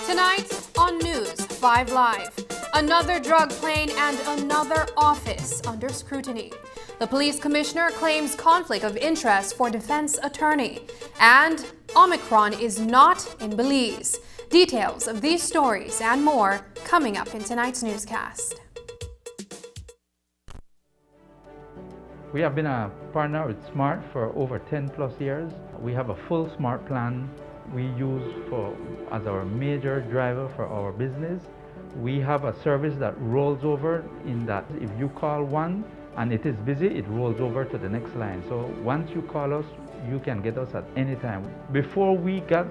Tonight on News 5 Live, another drug plane and another office under scrutiny. The police commissioner claims conflict of interest for defense attorney. And Omicron is not in Belize. Details of these stories and more coming up in tonight's newscast. We have been a partner with SMART for over 10 plus years. We have a full SMART plan we use as our major driver for our business. We have a service that rolls over in that if you call one and it is busy, it rolls over to the next line. So once you call us, you can get us at any time. Before we got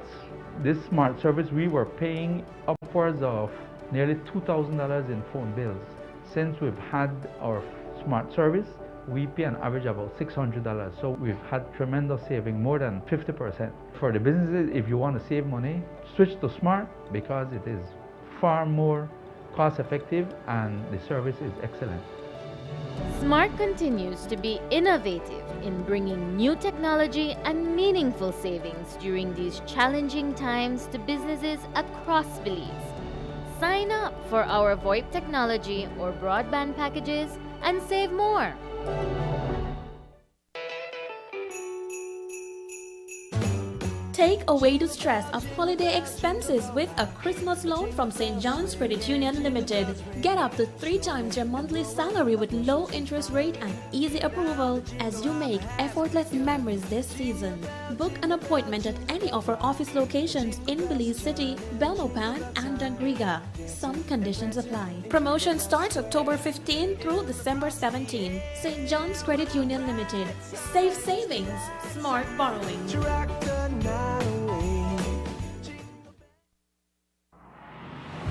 this SMART service, we were paying upwards of nearly $2,000 in phone bills. Since we've had our SMART service, we pay an average about $600. So we've had tremendous saving, more than 50%. For the businesses, if you want to save money, switch to SMART because it is far more cost effective and the service is excellent. SMART continues to be innovative in bringing new technology and meaningful savings during these challenging times to businesses across Belize. Sign up for our VoIP technology or broadband packages and save more. Take away the stress of holiday expenses with a Christmas loan from St. John's Credit Union Limited. Get up to 3 times your monthly salary with low interest rate and easy approval as you make effortless memories this season. Book an appointment at any of our office locations in Belize City, Belmopan, and Dangriga. Some conditions apply. Promotion starts October 15 through December 17. St. John's Credit Union Limited. Safe savings, smart borrowing.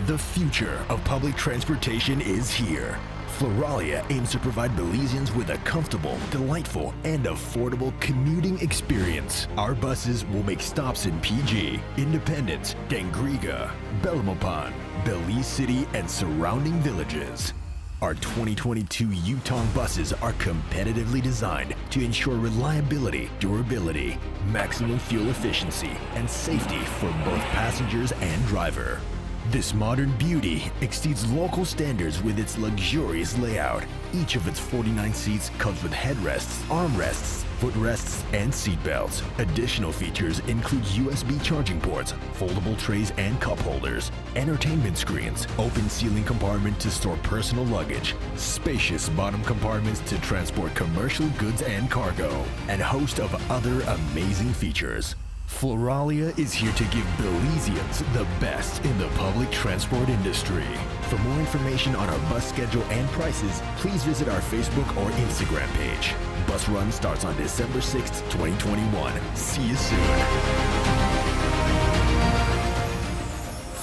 The future of public transportation is here. Floralia aims to provide Belizeans with a comfortable, delightful, and affordable commuting experience. Our buses will make stops in PG, Independence, Dangriga, Belmopan, Belize City, and surrounding villages. Our 2022 Yutong buses are competitively designed to ensure reliability, durability, maximum fuel efficiency, and safety for both passengers and driver. This modern beauty exceeds local standards with its luxurious layout. Each of its 49 seats comes with headrests, armrests, footrests, and seatbelts. Additional features include USB charging ports, foldable trays and cup holders, entertainment screens, open ceiling compartment to store personal luggage, spacious bottom compartments to transport commercial goods and cargo, and a host of other amazing features. Floralia is here to give Belizeans the best in the public transport industry. For more information on our bus schedule and prices, please visit our Facebook or Instagram page. Bus run starts on December 6th, 2021. See you soon.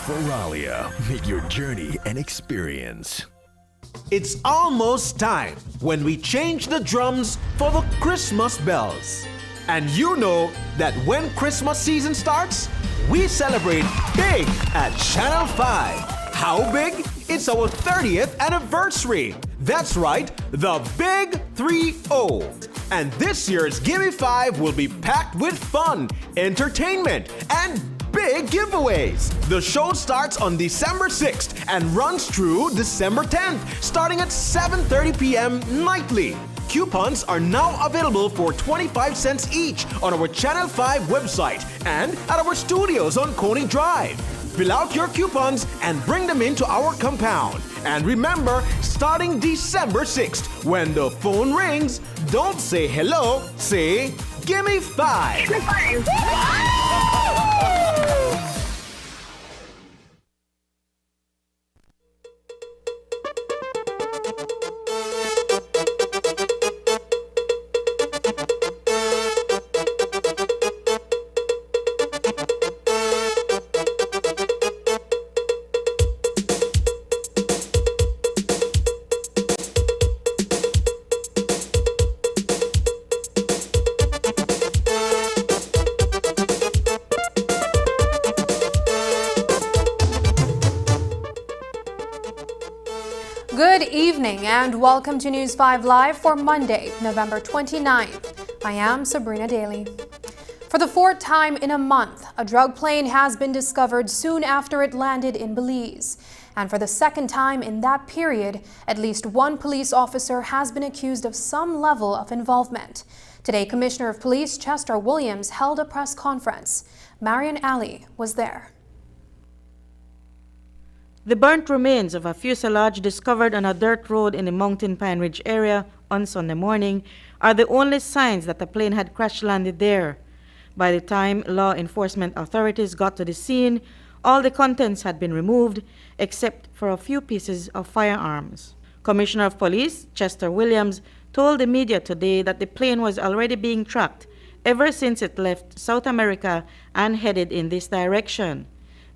Floralia, make your journey an experience. It's almost time when we change the drums for the Christmas bells. And you know that when Christmas season starts, we celebrate big at Channel 5. How big? It's our 30th anniversary. That's right, the Big 3-0. And this year's Gimme 5 will be packed with fun, entertainment, and big giveaways. The show starts on December 6th and runs through December 10th, starting at 7:30 p.m. nightly. Coupons are now available for 25 cents each on our Channel 5 website and at our studios on Coney Drive. Fill out your coupons and bring them into our compound. And remember, starting December 6th, when the phone rings, don't say hello, say, "Gimme 5." Gimme 5. Good evening and welcome to News 5 Live for Monday, November 29th. I am Sabrina Daly. For the fourth time in a month, a drug plane has been discovered soon after it landed in Belize. And for the second time in that period, at least one police officer has been accused of some level of involvement. Today, Commissioner of Police Chester Williams held a press conference. Marian Ali was there. The burnt remains of a fuselage discovered on a dirt road in the Mountain Pine Ridge area on Sunday morning are the only signs that the plane had crash-landed there. By the time law enforcement authorities got to the scene, all the contents had been removed except for a few pieces of firearms. Commissioner of Police Chester Williams told the media today that the plane was already being tracked ever since it left South America and headed in this direction.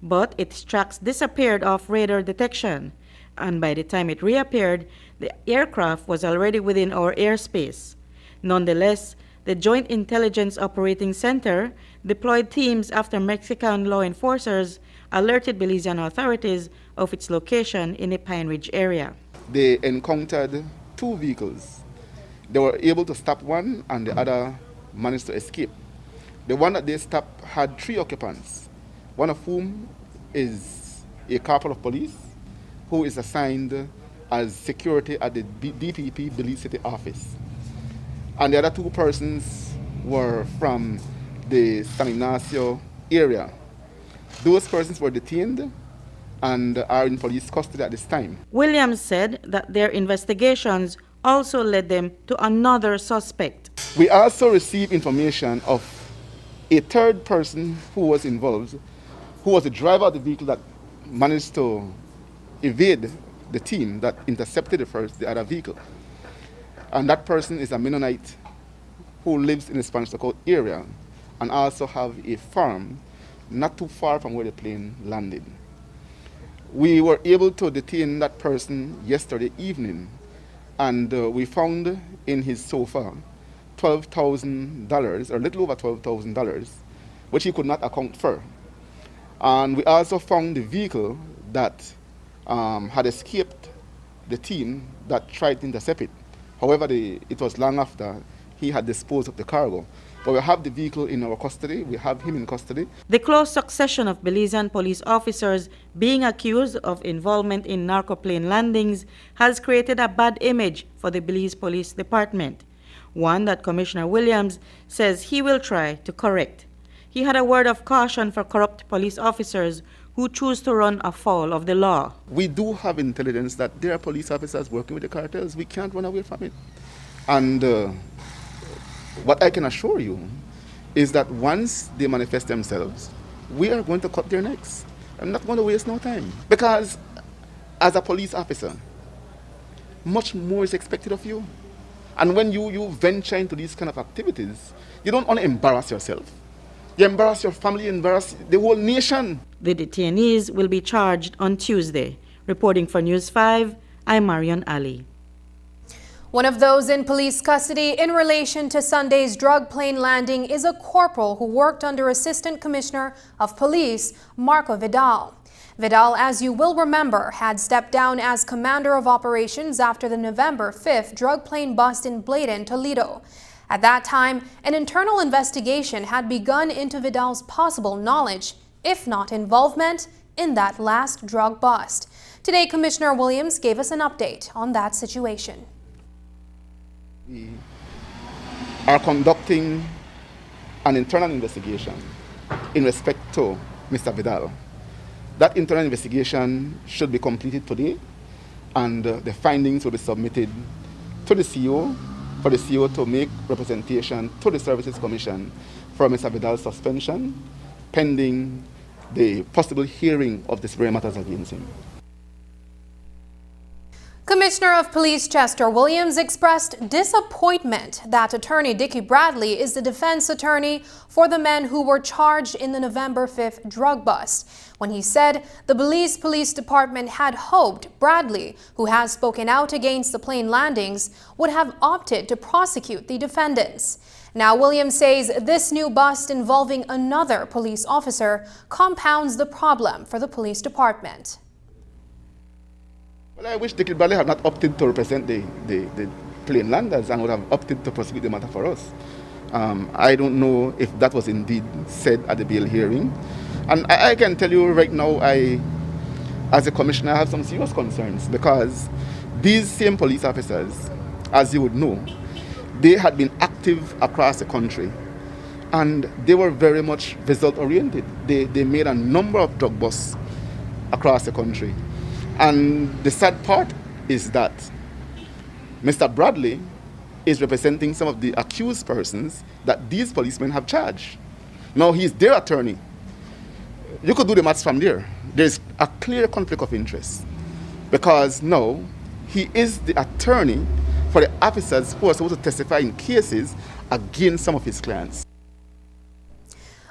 But its tracks disappeared off radar detection, and by the time it reappeared, the aircraft was already within our airspace. Nonetheless, the Joint Intelligence Operating Center deployed teams after Mexican law enforcers alerted Belizean authorities of its location in the Pine Ridge area. They encountered two vehicles. They were able to stop one, and the other managed to escape. The one that they stopped had 3 occupants, one of whom is a corporal of police who is assigned as security at the DPP Belize City office. And the other 2 persons were from the San Ignacio area. Those persons were detained and are in police custody at this time. Williams said that their investigations also led them to another suspect. We also received information of a third person who was involved, who was the driver of the vehicle that managed to evade the team that intercepted the other vehicle. And that person is a Mennonite who lives in the Spanish Lookout area and also have a farm not too far from where the plane landed. We were able to detain that person yesterday evening, and we found in his sofa $12,000, or a little over $12,000, which he could not account for. And we also found the vehicle that had escaped the team that tried to intercept it. However, it was long after he had disposed of the cargo. But we have the vehicle in our custody. We have him in custody. The close succession of Belizean police officers being accused of involvement in narco plane landings has created a bad image for the Belize Police Department, one that Commissioner Williams says he will try to correct. He had a word of caution for corrupt police officers who choose to run afoul of the law. We do have intelligence that there are police officers working with the cartels. We can't run away from it. And what I can assure you is that once they manifest themselves, we are going to cut their necks. I'm not going to waste no time. Because as a police officer, much more is expected of you. And when you venture into these kind of activities, you don't only embarrass yourself. You embarrass your family, you embarrass the whole nation. The detainees will be charged on Tuesday. Reporting for News 5, I'm Marian Ali. One of those in police custody in relation to Sunday's drug plane landing is a corporal who worked under Assistant Commissioner of Police Marco Vidal. Vidal, as you will remember, had stepped down as Commander of Operations after the November 5th drug plane bust in Bladen, Toledo. At that time, an internal investigation had begun into Vidal's possible knowledge, if not involvement, in that last drug bust. Today, Commissioner Williams gave us an update on that situation. We are conducting an internal investigation in respect to Mr. Vidal. That internal investigation should be completed today, and the findings will be submitted to the CEO for the CEO to make representation to the Services Commission for Mr. Vidal's suspension, pending the possible hearing of disciplinary matters against him. Commissioner of Police Chester Williams expressed disappointment that attorney Dickie Bradley is the defense attorney for the men who were charged in the November 5th drug bust, when he said the Belize Police Department had hoped Bradley, who has spoken out against the plane landings, would have opted to prosecute the defendants. Now, Williams says this new bust involving another police officer compounds the problem for the police department. Well, I wish Dick Bradley had not opted to represent the plain landers and would have opted to prosecute the matter for us. I don't know if that was indeed said at the bail hearing. And I can tell you right now, as a commissioner, I have some serious concerns because these same police officers, as you would know, they had been active across the country and they were very much result-oriented. They made a number of drug busts across the country. And the sad part is that Mr. Bradley is representing some of the accused persons that these policemen have charged. Now he's their attorney. You could do the maths from there. There's a clear conflict of interest because now he is the attorney for the officers who are supposed to testify in cases against some of his clients.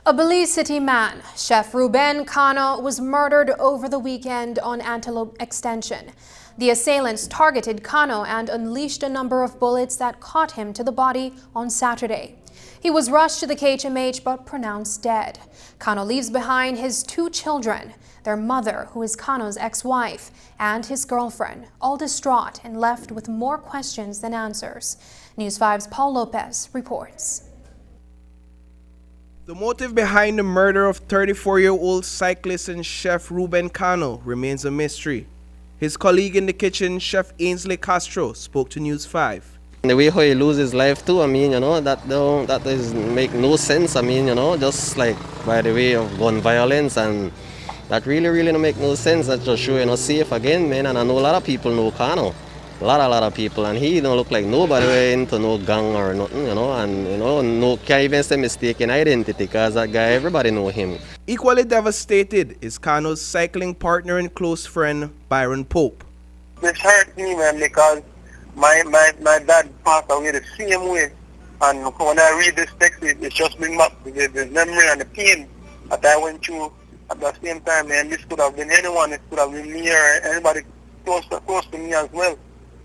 A Belize City man, Chef Ruben Kano, was murdered over the weekend on Antelope Extension. The assailants targeted Kano and unleashed a number of bullets that caught him to the body on Saturday. He was rushed to the KHMH but pronounced dead. Kano leaves behind his 2 children, their mother, who is Kano's ex-wife, and his girlfriend, all distraught and left with more questions than answers. News 5's Paul Lopez reports. The motive behind the murder of 34-year-old cyclist and chef Ruben Kano remains a mystery. His colleague in the kitchen, Chef Ainsley Castro, spoke to News 5. The way how he loses his life too, I mean, that does make no sense. I mean, just like by the way of gun violence, and that really don't make no sense. That just show safe again, man. And I know a lot of people know Kano. A lot of people, and he don't look like nobody into no gang or nothing, and no can't even say mistaken identity because that guy, everybody know him. Equally devastated is Kano's cycling partner and close friend, Byron Pope. This hurt me, man, because my dad passed away the same way, and when I read this text, it just brings back the memory and the pain that I went through at the same time, man. This could have been anyone, it could have been me or anybody close to me as well.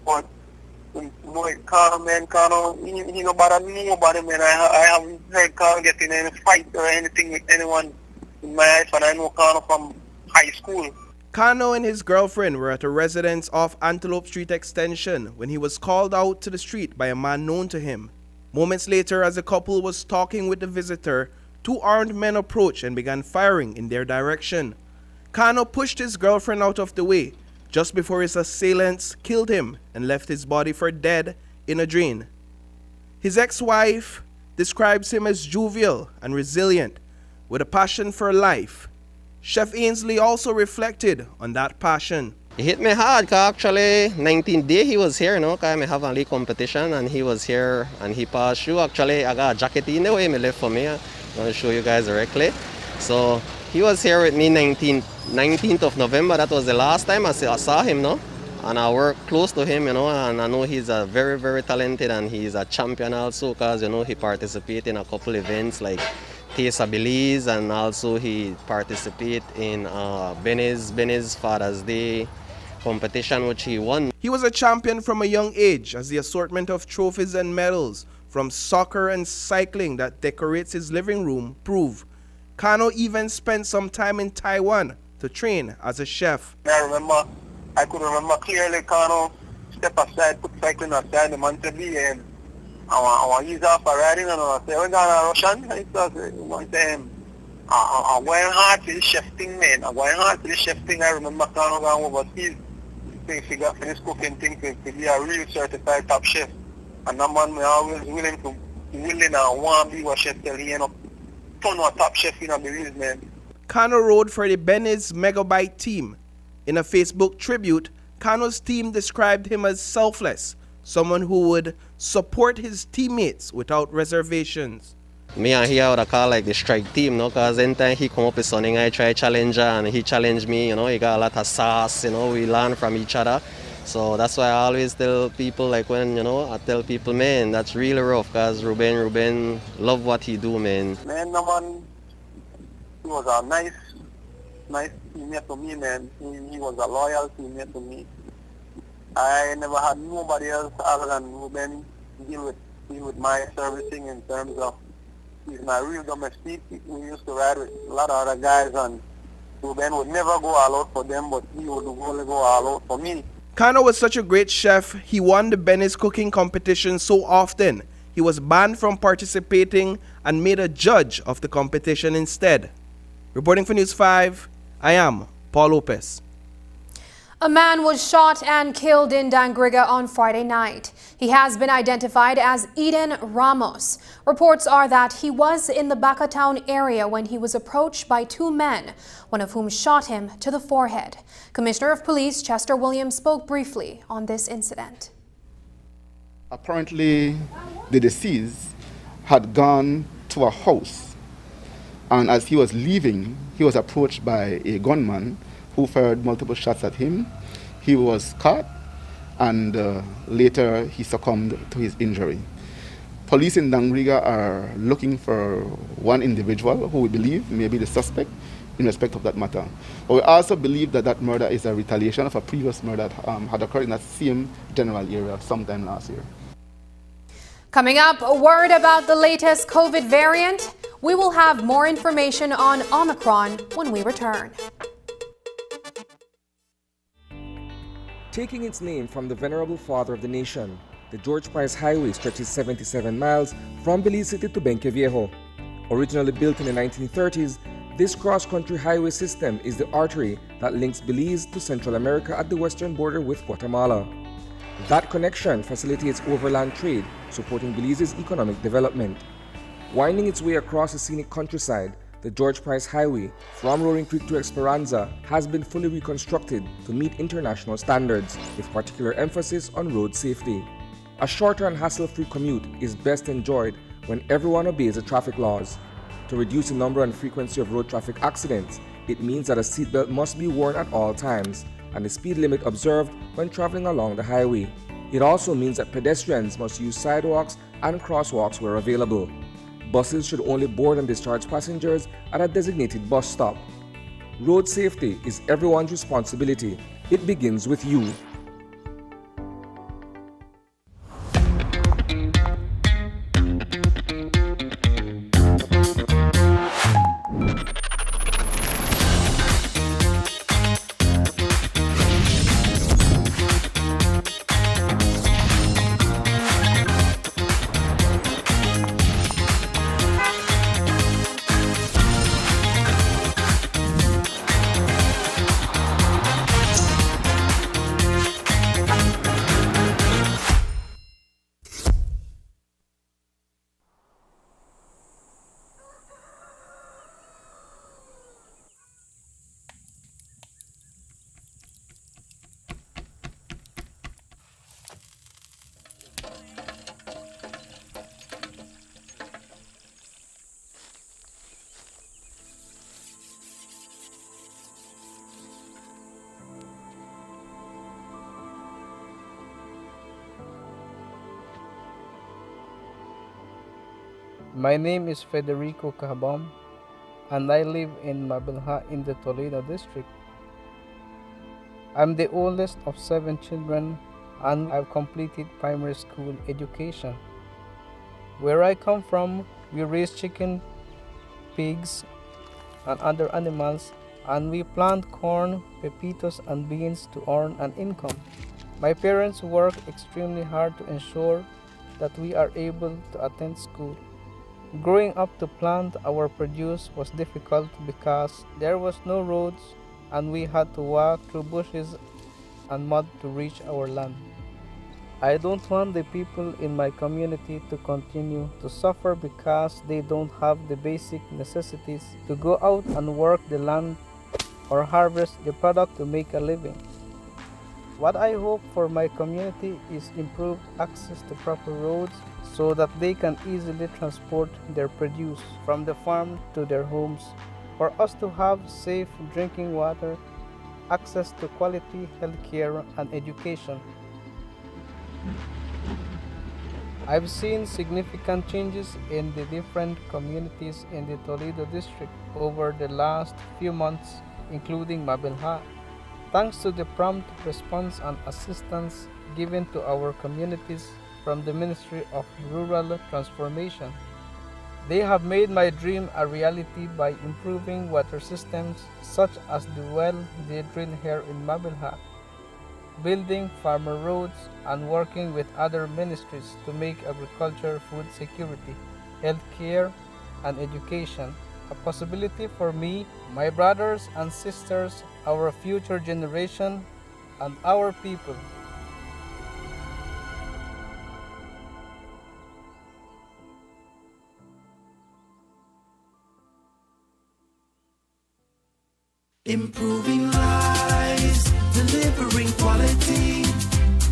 But boy, Kano, he no bother nobody, man. I haven't heard Kano get in any fight or anything with anyone in my life, and I know Kano from high school. Kano and his girlfriend were at a residence off Antelope Street Extension when he was called out to the street by a man known to him. Moments later, as the couple was talking with the visitor, 2 armed men approached and began firing in their direction. Kano pushed his girlfriend out of the way just before his assailants killed him and left his body for dead in a drain. His ex-wife describes him as jovial and resilient, with a passion for life. Chef Ainsley also reflected on that passion. It hit me hard because actually 19th day he was here, because I have a league competition and he was here and he passed through. Actually, I got a jacket in the way he left for me. I'm going to show you guys directly. So he was here with me 19th of November. That was the last time I saw him, and I work close to him, and I know he's a very talented and he's a champion also because, he participated in a couple events like Taste of Belize, and also he participated in Benny's Father's Day competition, which he won. He was a champion from a young age, as the assortment of trophies and medals from soccer and cycling that decorates his living room prove. Kano even spent some time in Taiwan to train as a chef. I could remember clearly Kano step aside, put cycling aside, the man said, and I want to use off for riding, and I said, we're going to Oceana. He said, I'm going hard for the chef thing, man. I'm going hard for the chef thing. I remember Kano going overseas. He got finished cooking things to be a real certified top chef. And that man was always willing and want to be a chef till he ended up turning a top chef in the Belize, man. Kano rode for the Benny's Megabyte team. In a Facebook tribute, Kano's team described him as selfless, someone who would support his teammates without reservations. Me and he I would call like the strike team, because anytime he come up with something, I try challenge her and he challenged me, he got a lot of sauce, we learn from each other. So that's why I always tell people, like when, I tell people, man, that's really rough because Ruben love what he do, man. Man, no man, he was a nice teammate to me, man. He was a loyal teammate to me. I never had nobody else other than Ruben deal with my servicing in terms of he's my real domestic. We used to ride with a lot of other guys, and Ruben would never go all out for them, but he would only go all out for me. Kano was such a great chef, he won the Benny's cooking competition so often, he was banned from participating and made a judge of the competition instead. Reporting for News 5, I am Paul Lopez. A man was shot and killed in Dangriga on Friday night. He has been identified as Eden Ramos. Reports are that he was in the Bacatown area when he was approached by two men, one of whom shot him to the forehead. Commissioner of Police Chester Williams spoke briefly on this incident. Apparently, the deceased had gone to a house, and as he was leaving, he was approached by a gunman who fired multiple shots at him. He was caught, and later he succumbed to his injury. Police in Dangriga are looking for one individual who we believe may be the suspect in respect of that matter. But we also believe that that murder is a retaliation of a previous murder that had occurred in that same general area sometime last year. Coming up, a word about the latest COVID variant. We will have more information on Omicron when we return. Taking its name from the venerable father of the nation, the George Price Highway stretches 77 miles from Belize City to Benqueviejo. Originally built in the 1930s, this cross-country highway system is the artery that links Belize to Central America at the western border with Guatemala. That connection facilitates overland trade, supporting Belize's economic development. Winding its way across the scenic countryside, the George Price Highway from Roaring Creek to Esperanza has been fully reconstructed to meet international standards, with particular emphasis on road safety. A shorter and hassle-free commute is best enjoyed when everyone obeys the traffic laws. To reduce the number and frequency of road traffic accidents, it means that a seatbelt must be worn at all times and the speed limit observed when traveling along the highway. It also means that pedestrians must use sidewalks and crosswalks where available. Buses should only board and discharge passengers at a designated bus stop. Road safety is everyone's responsibility. It begins with you. My name is Federico Cabam, and I live in Mabilha in the Toledo district. I'm the oldest of 7 children, and I've completed primary school education. Where I come from, we raise chicken, pigs, and other animals, and we plant corn, pepitos, and beans to earn an income. My parents work extremely hard to ensure that we are able to attend school. Growing up to plant our produce was difficult because there was no roads and we had to walk through bushes and mud to reach our land. I don't want the people in my community to continue to suffer because they don't have the basic necessities to go out and work the land or harvest the product to make a living. What I hope for my community is improved access to proper roads so that they can easily transport their produce from the farm to their homes, for us to have safe drinking water, access to quality health care and education. I've seen significant changes in the different communities in the Toledo district over the last few months, including Mabilha. Thanks to the prompt response and assistance given to our communities from the Ministry of Rural Transformation. They have made my dream a reality by improving water systems such as the well they drill here in Mabilha. building farmer roads, and working with other ministries to make agriculture, food security, healthcare, and education a possibility for me, my brothers and sisters, our future generation, and our people. Improving lives, delivering quality.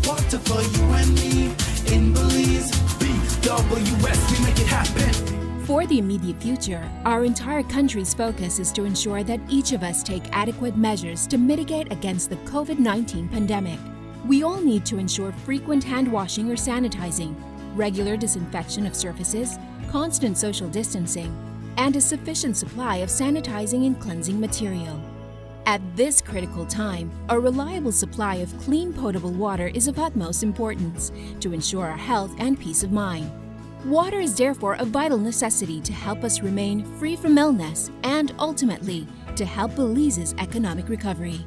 Water for you and me. In Belize, BWS, we make it happen. For the immediate future, our entire country's focus is to ensure that each of us take adequate measures to mitigate against the COVID-19 pandemic. We all need to ensure frequent hand washing or sanitizing, regular disinfection of surfaces, constant social distancing, and a sufficient supply of sanitizing and cleansing material. At this critical time, a reliable supply of clean potable water is of utmost importance to ensure our health and peace of mind. Water is therefore a vital necessity to help us remain free from illness and ultimately to help Belize's economic recovery.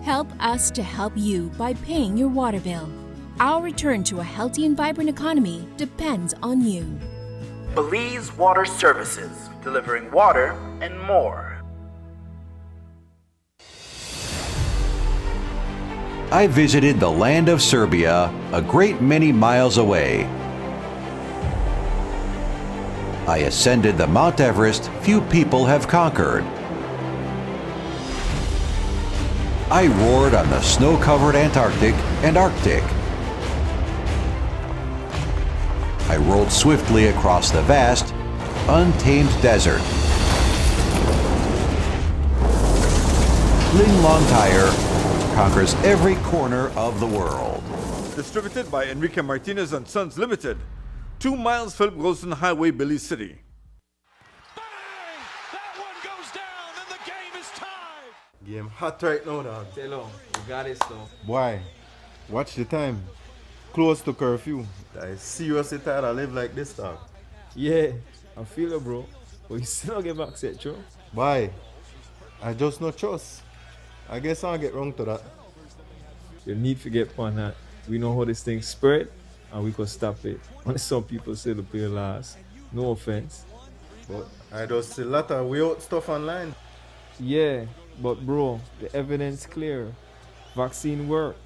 Help us to help you by paying your water bill. Our return to a healthy and vibrant economy depends on you. Belize Water Services, delivering water and more. I visited the land of Serbia, a great many miles away. I ascended the Mount Everest few people have conquered. I roared on the snow-covered Antarctic and Arctic. I rolled swiftly across the vast, untamed desert. Ling Long Tire conquers every corner of the world. Distributed by Enrique Martinez and Sons Limited. 2 miles Philip Golson Highway, Belize City. Game hot right now, dog. Telo, you got it, though. Boy, watch the time. Close to curfew. I seriously tired of live like this, dog. Yeah, I feel it, bro. But you still don't get back set, Joe. Why? I just no trust. I guess I'll get wrong to that. You need to get on that. We know how this thing spread and we can stop it. Only some people say the play last. No offense. But I just see a lot of weird stuff online. Yeah, but bro, the evidence clear. Vaccine work.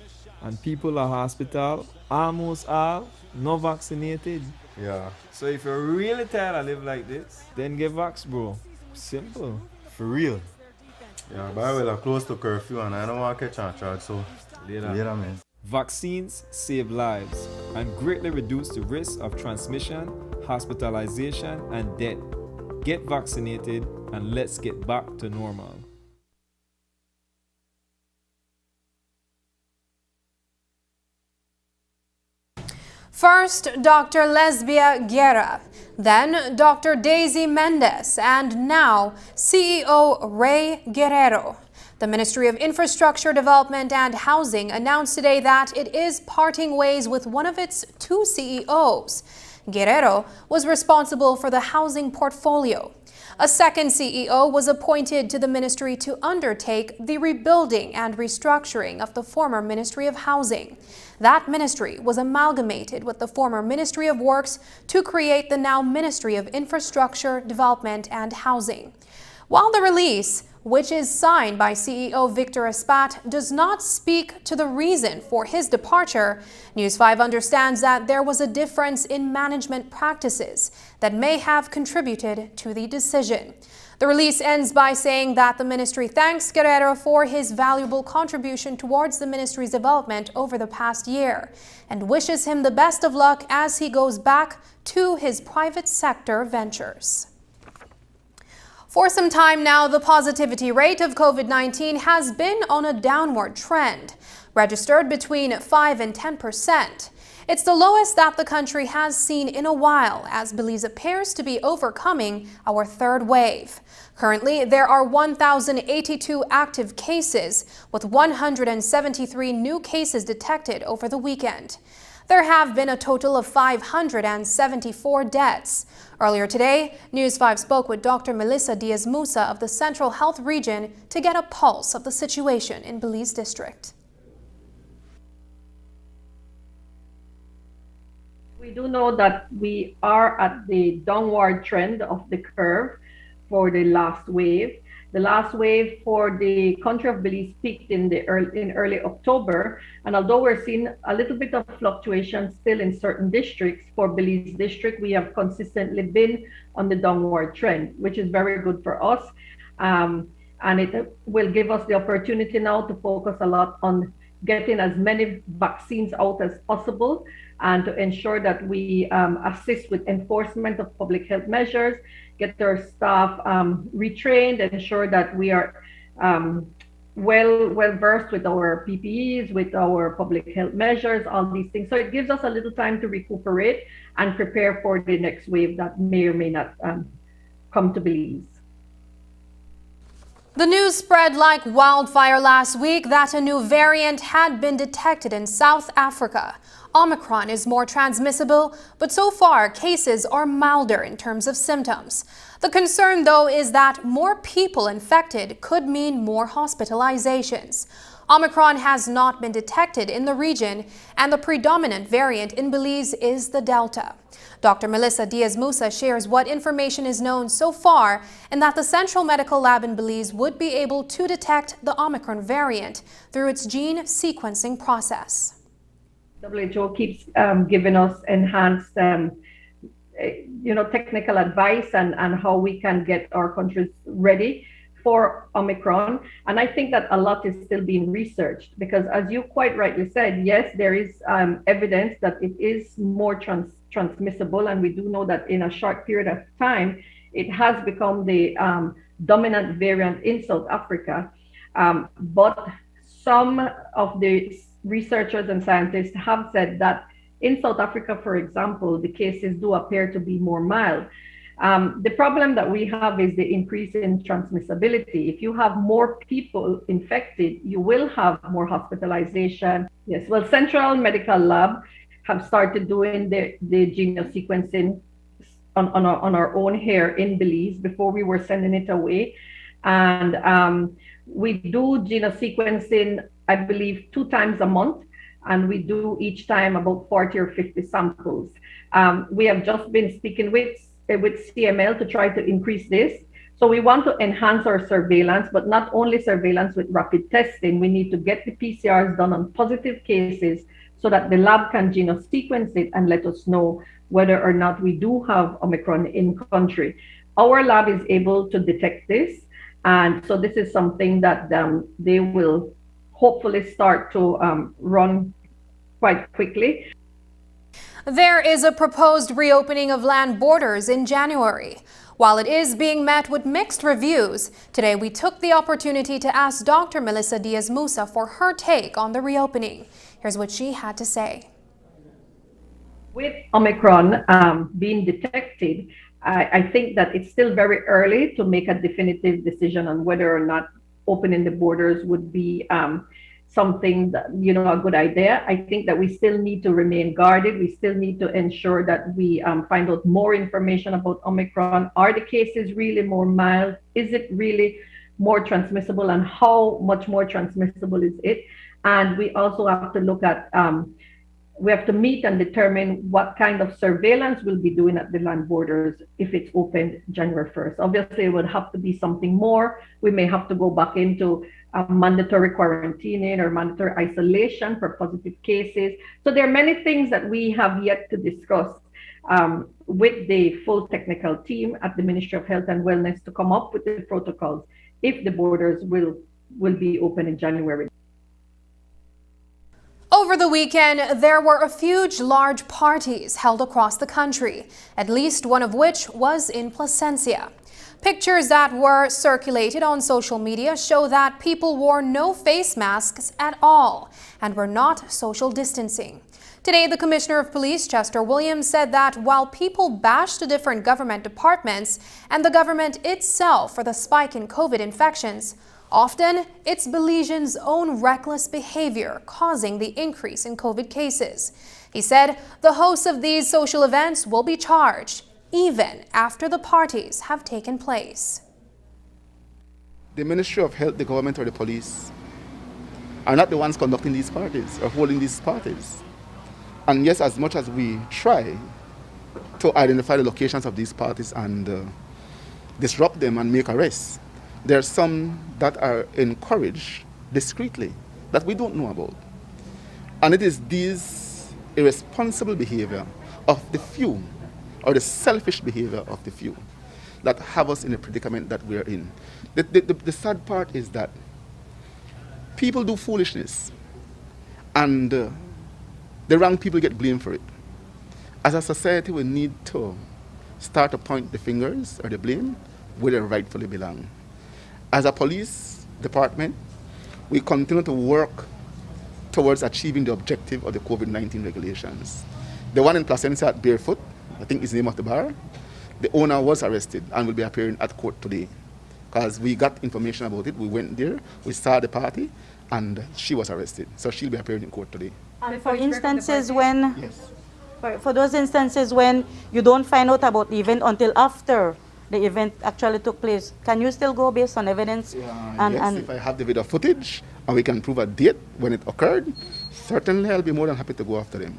And people at hospital, almost all, not vaccinated. Yeah. So if you're really tired of live like this, then get vax, bro. Simple. For real. Yeah, but I will close to curfew and I don't want to catch on charge, so later man. Vaccines save lives and greatly reduce the risk of transmission, hospitalization, and death. Get vaccinated and let's get back to normal. First, Dr. Lesbia Guerra, then Dr. Daisy Mendez, and now CEO Ray Guerrero. The Ministry of Infrastructure Development and Housing announced today that it is parting ways with one of its 2 CEOs. Guerrero was responsible for the housing portfolio. A second CEO was appointed to the ministry to undertake the rebuilding and restructuring of the former Ministry of Housing. That ministry was amalgamated with the former Ministry of Works to create the now Ministry of Infrastructure, Development and Housing. While the release, which is signed by CEO Victor Espat, does not speak to the reason for his departure, News 5 understands that there was a difference in management practices that may have contributed to the decision. The release ends by saying that the ministry thanks Guerrero for his valuable contribution towards the ministry's development over the past year and wishes him the best of luck as he goes back to his private sector ventures. For some time now, the positivity rate of COVID-19 has been on a downward trend, registered between 5 and 10%. It's the lowest that the country has seen in a while, as Belize appears to be overcoming our third wave. Currently, there are 1,082 active cases, with 173 new cases detected over the weekend. There have been a total of 574 deaths. Earlier today, News 5 spoke with Dr. Melissa Diaz-Musa of the Central Health Region to get a pulse of the situation in Belize District. We do know that we are at the downward trend of the curve for the last wave. The last wave for the country of Belize peaked in early October, and although we're seeing a little bit of fluctuation still in certain districts, for Belize district, we have consistently been on the downward trend, which is very good for us. And it will give us the opportunity now to focus a lot on getting as many vaccines out as possible and to ensure that we assist with enforcement of public health measures, get our staff retrained, ensure that we are well versed with our PPEs, with our public health measures, all these things. So it gives us a little time to recuperate and prepare for the next wave that may or may not come to Belize. The news spread like wildfire last week that a new variant had been detected in South Africa. Omicron is more transmissible, but so far cases are milder in terms of symptoms. The concern, though, is that more people infected could mean more hospitalizations. Omicron has not been detected in the region, and the predominant variant in Belize is the Delta. Dr. Melissa Diaz-Musa shares what information is known so far and that the Central Medical Lab in Belize would be able to detect the Omicron variant through its gene sequencing process. WHO keeps giving us enhanced technical advice and how we can get our countries ready for Omicron. And I think that a lot is still being researched because, as you quite rightly said, yes, there is evidence that it is more transmissible. And we do know that in a short period of time, it has become the dominant variant in South Africa. But some of the researchers and scientists have said that in South Africa, for example, the cases do appear to be more mild. The problem that we have is the increase in transmissibility. If you have more people infected, you will have more hospitalization. Yes, well, Central Medical Lab have started doing the genome sequencing on our own here in Belize before we were sending it away. And we do genome sequencing, I believe, 2 times a month, and we do each time about 40 or 50 samples. We have just been speaking with CML to try to increase this. So we want to enhance our surveillance, but not only surveillance with rapid testing. We need to get the PCRs done on positive cases so that the lab can genome sequence it and let us know whether or not we do have Omicron in country. Our lab is able to detect this, and so this is something that they will hopefully start to run quite quickly. There is a proposed reopening of land borders in January. While it is being met with mixed reviews, today we took the opportunity to ask Dr. Melissa Diaz-Musa for her take on the reopening. Here's what she had to say. With Omicron being detected, I think that it's still very early to make a definitive decision on whether or not opening the borders would be something that, a good idea. I think that we still need to remain guarded. We still need to ensure that we find out more information about Omicron. Are the cases really more mild? Is it really more transmissible, and how much more transmissible is it? And we also have to look at, we have to meet and determine what kind of surveillance we'll be doing at the land borders if it's opened January 1st. Obviously, it would have to be something more. We may have to go back into mandatory quarantining or mandatory isolation for positive cases. So there are many things that we have yet to discuss with the full technical team at the Ministry of Health and Wellness to come up with the protocols if the borders will be open in January. Over the weekend, there were a few large parties held across the country, at least one of which was in Placencia. Pictures that were circulated on social media show that people wore no face masks at all and were not social distancing. Today, the Commissioner of Police, Chester Williams, said that while people bashed the different government departments and the government itself for the spike in COVID infections, often it's Belizeans' own reckless behavior causing the increase in COVID cases. He said the hosts of these social events will be charged, even after the parties have taken place. The Ministry of Health, the government, or the police are not the ones conducting these parties or holding these parties. And yes, as much as we try to identify the locations of these parties and disrupt them and make arrests, there are some that are encouraged discreetly that we don't know about. And it is this irresponsible behavior of the few, or the selfish behavior of the few, that have us in the predicament that we're in. The sad part is that people do foolishness, and the wrong people get blamed for it. As a society, we need to start to point the fingers or the blame where they rightfully belong. As a police department, we continue to work towards achieving the objective of the COVID-19 regulations. The one in Placencia at Barefoot, I think is the name of the bar, the owner was arrested and will be appearing at court today. Because we got information about it, we went there, we saw the party, and she was arrested. So she'll be appearing in court today. And for instances when, yes, for those instances when you don't find out about the event until after the event actually took place, can you still go based on evidence? Yes, if I have the video footage and we can prove a date when it occurred, certainly I'll be more than happy to go after them.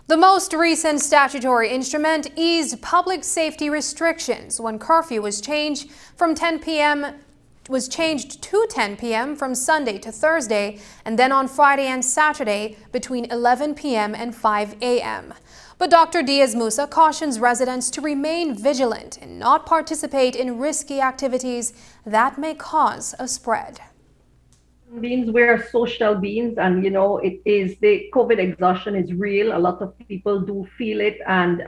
The most recent statutory instrument eased public safety restrictions when curfew was changed to 10 p.m. from Sunday to Thursday, and then on Friday and Saturday between 11 p.m. and 5 a.m. But Dr. Diaz-Musa cautions residents to remain vigilant and not participate in risky activities that may cause a spread. Beings, we're social beings, and it is, the COVID exhaustion is real. A lot of people do feel it, and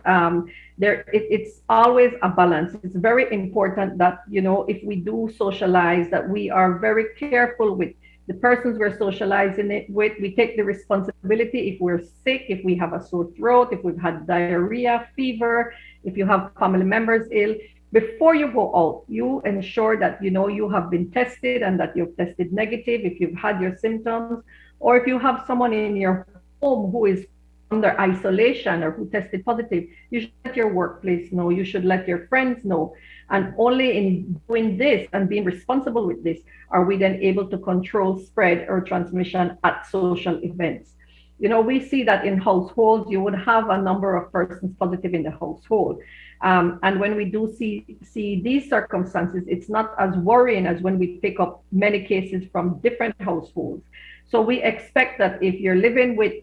it's always a balance. It's very important that if we do socialize, that we are very careful with the persons we're socializing it with. We take the responsibility if we're sick, if we have a sore throat, if we've had diarrhea, fever, if you have family members ill. Before you go out, you ensure that you have been tested and that you've tested negative if you've had your symptoms, or if you have someone in your home who is under isolation or who tested positive, you should let your workplace know, you should let your friends know. And only in doing this and being responsible with this are we then able to control spread or transmission at social events. We see that in households, you would have a number of persons positive in the household. And when we do see these circumstances, it's not as worrying as when we pick up many cases from different households. So we expect that if you're living with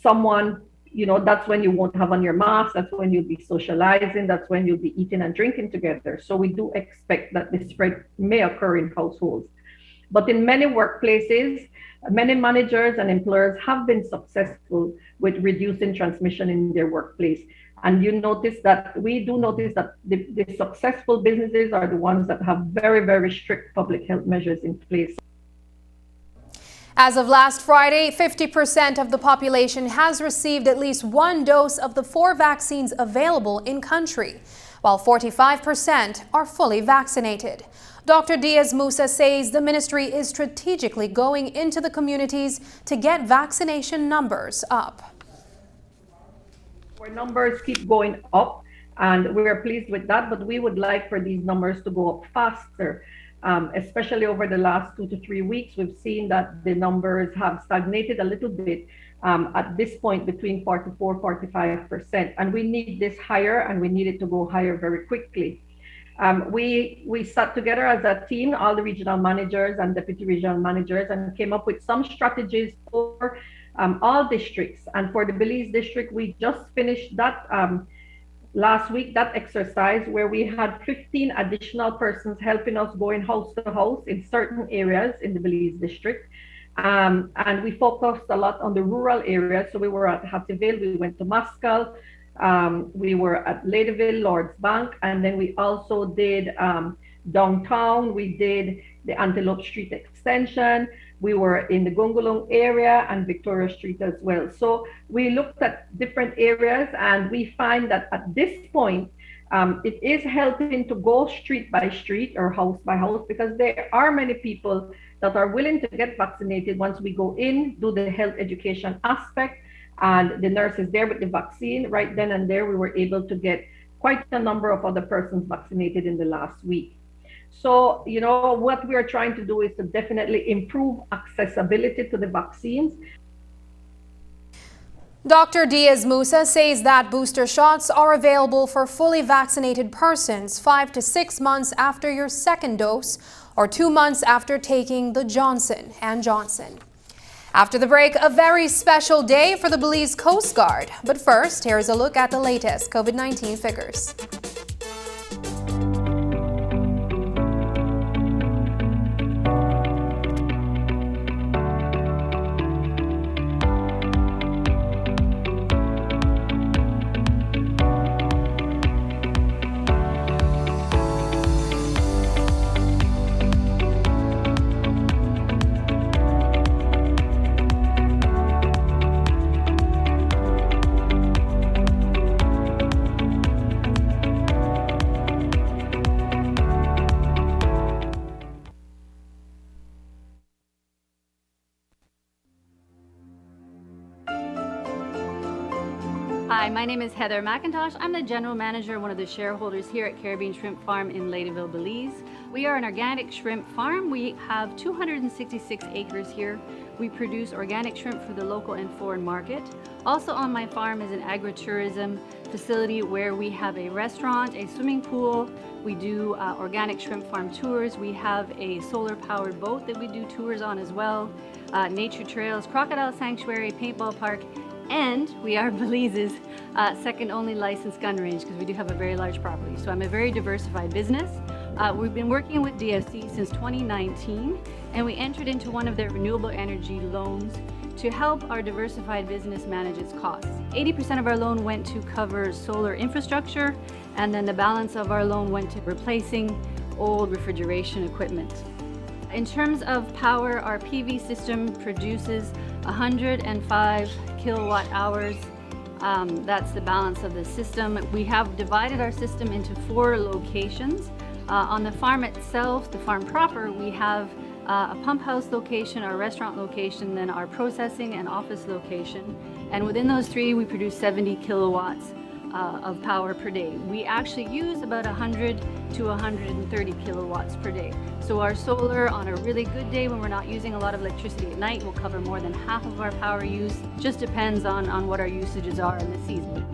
someone, that's when you won't have on your mask, that's when you'll be socializing, that's when you'll be eating and drinking together. So we do expect that the spread may occur in households. But in many workplaces, many managers and employers have been successful with reducing transmission in their workplace. And we do notice that the successful businesses are the ones that have very, very strict public health measures in place. As of last Friday, 50% of the population has received at least one dose of the 4 vaccines available in country, while 45% are fully vaccinated. Dr. Diaz-Musa says the ministry is strategically going into the communities to get vaccination numbers up. Our numbers keep going up, and we're pleased with that, but we would like for these numbers to go up faster. Especially over the last 2 to 3 weeks, we've seen that the numbers have stagnated a little bit at this point between 44–45%. And we need this higher, and we need it to go higher very quickly. We sat together as a team, all the regional managers and deputy regional managers, and came up with some strategies for all districts. And for the Belize district, we just finished that last week, that exercise where we had 15 additional persons helping us going house to house in certain areas in the Belize district. And we focused a lot on the rural areas. So we were at Hattieville, we went to Mascal, we were at Ladyville, Lord's Bank, and then we also did downtown, we did the Antelope Street extension, we were in the Gongolong area and Victoria Street as well. So we looked at different areas, and we find that at this point, it is helping to go street by street or house by house, because there are many people that are willing to get vaccinated once we go in, do the health education aspect, and the nurse is there with the vaccine. Right then and there, we were able to get quite a number of other persons vaccinated in the last week. So, what we are trying to do is to definitely improve accessibility to the vaccines. Dr. Diaz Musa says that booster shots are available for fully vaccinated persons 5 to 6 months after your second dose or 2 months after taking the Johnson & Johnson. After the break, a very special day for the Belize Coast Guard. But first, here's a look at the latest COVID-19 figures. Hi, my name is Heather McIntosh. I'm the general manager, one of the shareholders here at Caribbean Shrimp Farm in Ladyville, Belize. We are an organic shrimp farm. We have 266 acres here. We produce organic shrimp for the local and foreign market. Also on my farm is an agritourism facility where we have a restaurant, a swimming pool. We do organic shrimp farm tours. We have a solar-powered boat that we do tours on as well. Nature trails, crocodile sanctuary, paintball park, and we are Belize's second only licensed gun range because we do have a very large property. So I'm a very diversified business. We've been working with DFC since 2019, and we entered into one of their renewable energy loans to help our diversified business manage its costs. 80% of our loan went to cover solar infrastructure, and then the balance of our loan went to replacing old refrigeration equipment. In terms of power, our PV system produces 105 kilowatt hours. That's the balance of the system. We have divided our system into 4 locations. On the farm itself, the farm proper, we have a pump house location, our restaurant location, then our processing and office location. And within those 3, we produce 70 kilowatts of power per day. We actually use about 100 to 130 kilowatts per day. So our solar on a really good day when we're not using a lot of electricity at night will cover more than half of our power use. Just depends on what our usages are in the season.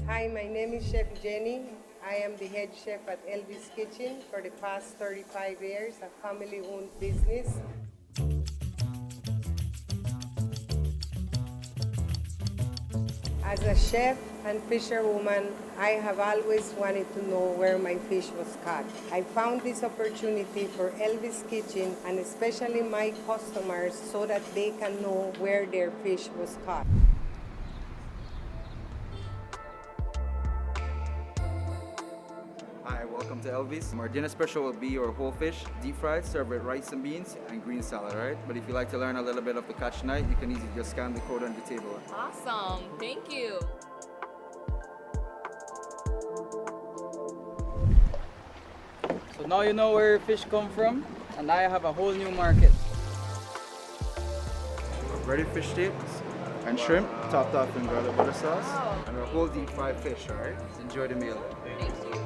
Hi, my name is Chef Jenny. I am the head chef at Elvis Kitchen for the past 35 years, a family-owned business. As a chef and fisherwoman, I have always wanted to know where my fish was caught. I found this opportunity for Elvis Kitchen and especially my customers so that they can know where their fish was caught. Hi, welcome to Elvis. Our dinner special will be your whole fish, deep fried, served with rice and beans and green salad, right? But if you'd like to learn a little bit of the catch tonight, you can easily just scan the code on the table. Awesome, thank you. So now you know where your fish come from, and now you have a whole new market. Ready fish steaks and shrimp, topped off in garlic butter sauce, and our whole deep fried fish, all right? Enjoy the meal. Thank you.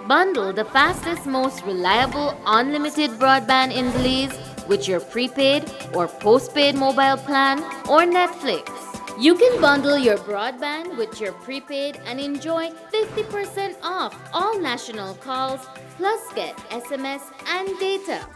Bundle the fastest, most reliable, unlimited broadband in Belize with your prepaid or postpaid mobile plan or Netflix. You can bundle your broadband with your prepaid and enjoy 50% off all national calls, plus get SMS and data.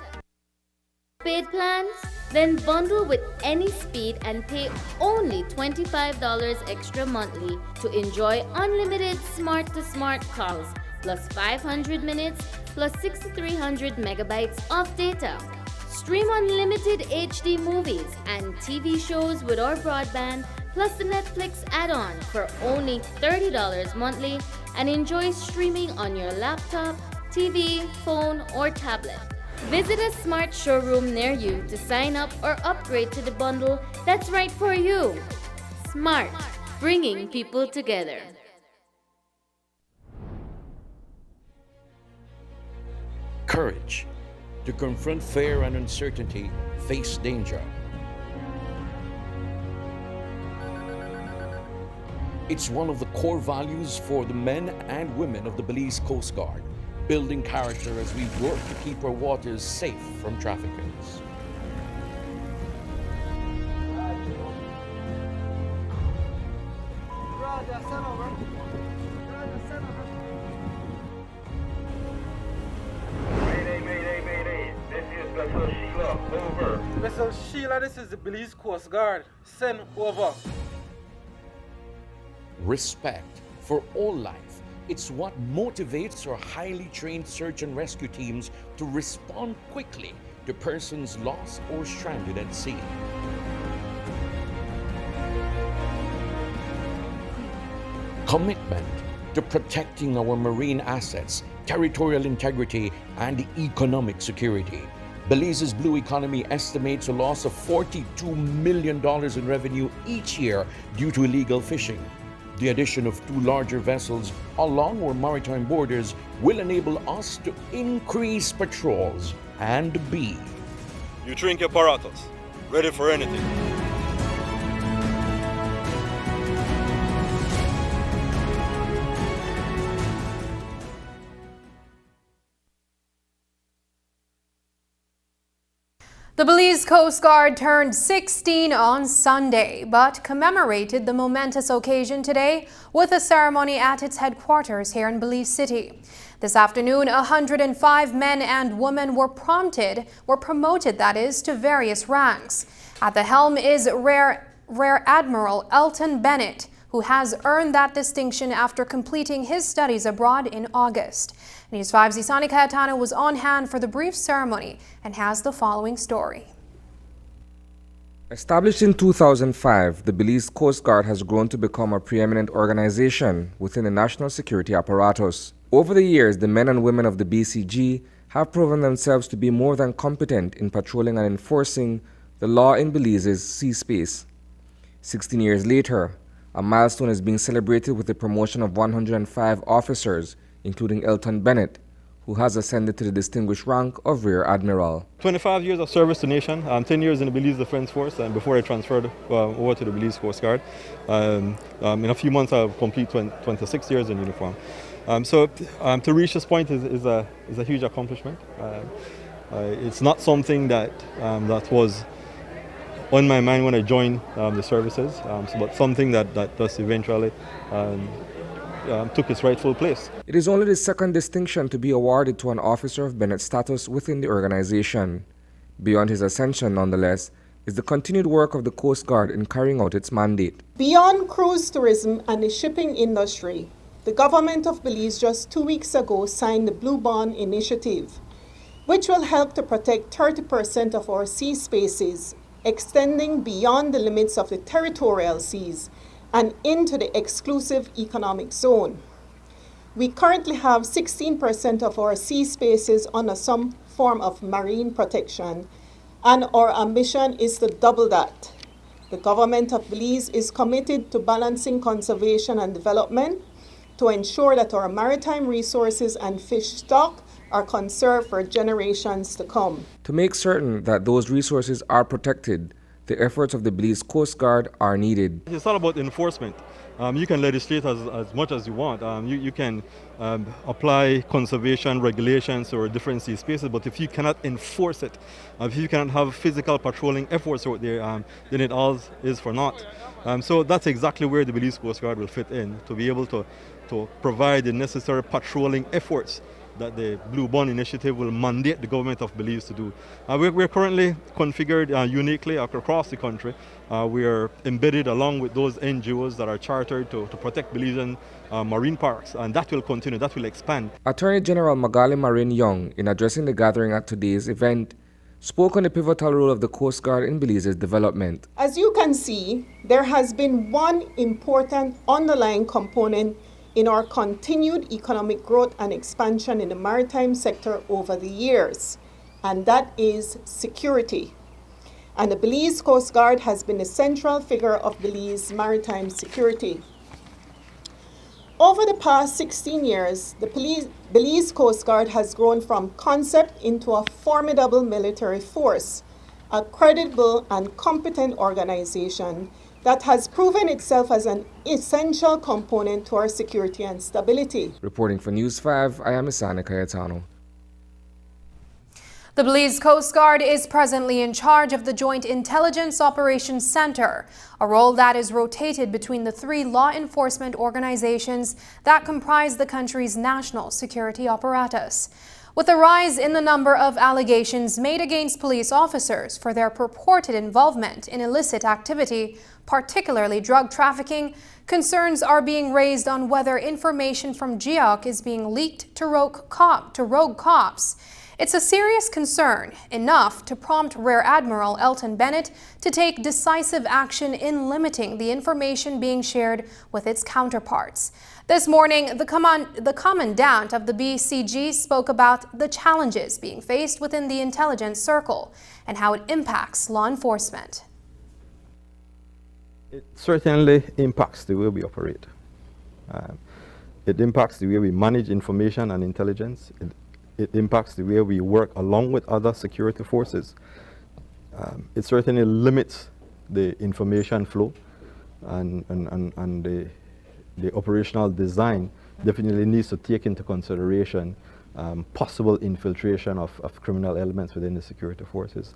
Paid plans? Then bundle with any speed and pay only $25 extra monthly to enjoy unlimited smart-to-smart calls, plus 500 minutes, plus 6,300 megabytes of data. Stream unlimited HD movies and TV shows with our broadband, plus the Netflix add-on for only $30 monthly, and enjoy streaming on your laptop, TV, phone, or tablet. Visit a smart showroom near you to sign up or upgrade to the bundle that's right for you. Smart, bringing people together. Courage to confront fear and uncertainty, face danger. It's one of the core values for the men and women of the Belize Coast Guard, building character as we work to keep our waters safe from traffickers. Mayday. This is Vessel Sheila. Over. Vessel Sheila, this is the Belize Coast Guard. Send over. Respect for all life. It's what motivates our highly trained search and rescue teams to respond quickly to persons lost or stranded at sea. Commitment to protecting our marine assets, territorial integrity, and economic security. Belize's blue economy estimates a loss of $42 million in revenue each year due to illegal fishing. The addition of 2 larger vessels along our maritime borders will enable us to increase patrols and be. You drink apparatus, ready for anything. The Belize Coast Guard turned 16 on Sunday, but commemorated the momentous occasion today with a ceremony at its headquarters here in Belize City. This afternoon, 105 men and women were promoted to various ranks. At the helm is Rear Admiral Elton Bennett, who has earned that distinction after completing his studies abroad in August. News 5's Isani Cayetano was on hand for the brief ceremony and has the following story. Established in 2005, the Belize Coast Guard has grown to become a preeminent organization within the national security apparatus. Over the years, the men and women of the BCG have proven themselves to be more than competent in patrolling and enforcing the law in Belize's sea space. 16 years later, a milestone is being celebrated with the promotion of 105 officers, including Elton Bennett, who has ascended to the distinguished rank of Rear Admiral. 25 years of service to nation, 10 years in the Belize Defense Force, and before I transferred over to the Belize Coast Guard. In a few months I'll complete 26 years in uniform. So to reach this point is a huge accomplishment. It's not something that was on my mind when I joined the services, but something that does eventually took its rightful place. It is only the second distinction to be awarded to an officer of Bennett's status within the organization. Beyond his ascension, nonetheless, is the continued work of the Coast Guard in carrying out its mandate. Beyond cruise tourism and the shipping industry, the government of Belize just 2 weeks ago signed the Blue Bond Initiative, which will help to protect 30% of our sea spaces, extending beyond the limits of the territorial seas and into the exclusive economic zone. We currently have 16% of our sea spaces under some form of marine protection, and our ambition is to double that. The government of Belize is committed to balancing conservation and development to ensure that our maritime resources and fish stock are conserved for generations to come. To make certain that those resources are protected, the efforts of the Belize Coast Guard are needed. It's all about enforcement. You can legislate as much as you want. You can apply conservation regulations or different sea spaces, but if you cannot enforce it, if you cannot have physical patrolling efforts out there, then it all is for naught. So that's exactly where the Belize Coast Guard will fit in, to be able to provide the necessary patrolling efforts that the Blue Bond Initiative will mandate the government of Belize to do. We're currently configured uniquely across the country. We are embedded along with those NGOs that are chartered to protect Belizean marine parks, and that will continue, that will expand. Attorney General Magali Marin Young, in addressing the gathering at today's event, spoke on the pivotal role of the Coast Guard in Belize's development. As you can see, there has been one important underlying component in our continued economic growth and expansion in the maritime sector over the years, and that is security. And the Belize Coast Guard has been a central figure of Belize maritime security. Over the past 16 years, the Belize Coast Guard has grown from concept into a formidable military force, a credible and competent organization that has proven itself as an essential component to our security and stability. Reporting for News 5, I am Isana Cayetano. The Belize Coast Guard is presently in charge of the Joint Intelligence Operations Center, a role that is rotated between the three law enforcement organizations that comprise the country's national security apparatus. With a rise in the number of allegations made against police officers for their purported involvement in illicit activity, particularly drug trafficking, concerns are being raised on whether information from GIOC is being leaked to rogue cops. It's a serious concern, enough to prompt Rear Admiral Elton Bennett to take decisive action in limiting the information being shared with its counterparts. This morning, the commandant of the BCG spoke about the challenges being faced within the intelligence circle and how it impacts law enforcement. It certainly impacts the way we operate. It impacts the way we manage information and intelligence. It impacts the way we work along with other security forces. It certainly limits the information flow, and the operational design definitely needs to take into consideration possible infiltration of criminal elements within the security forces.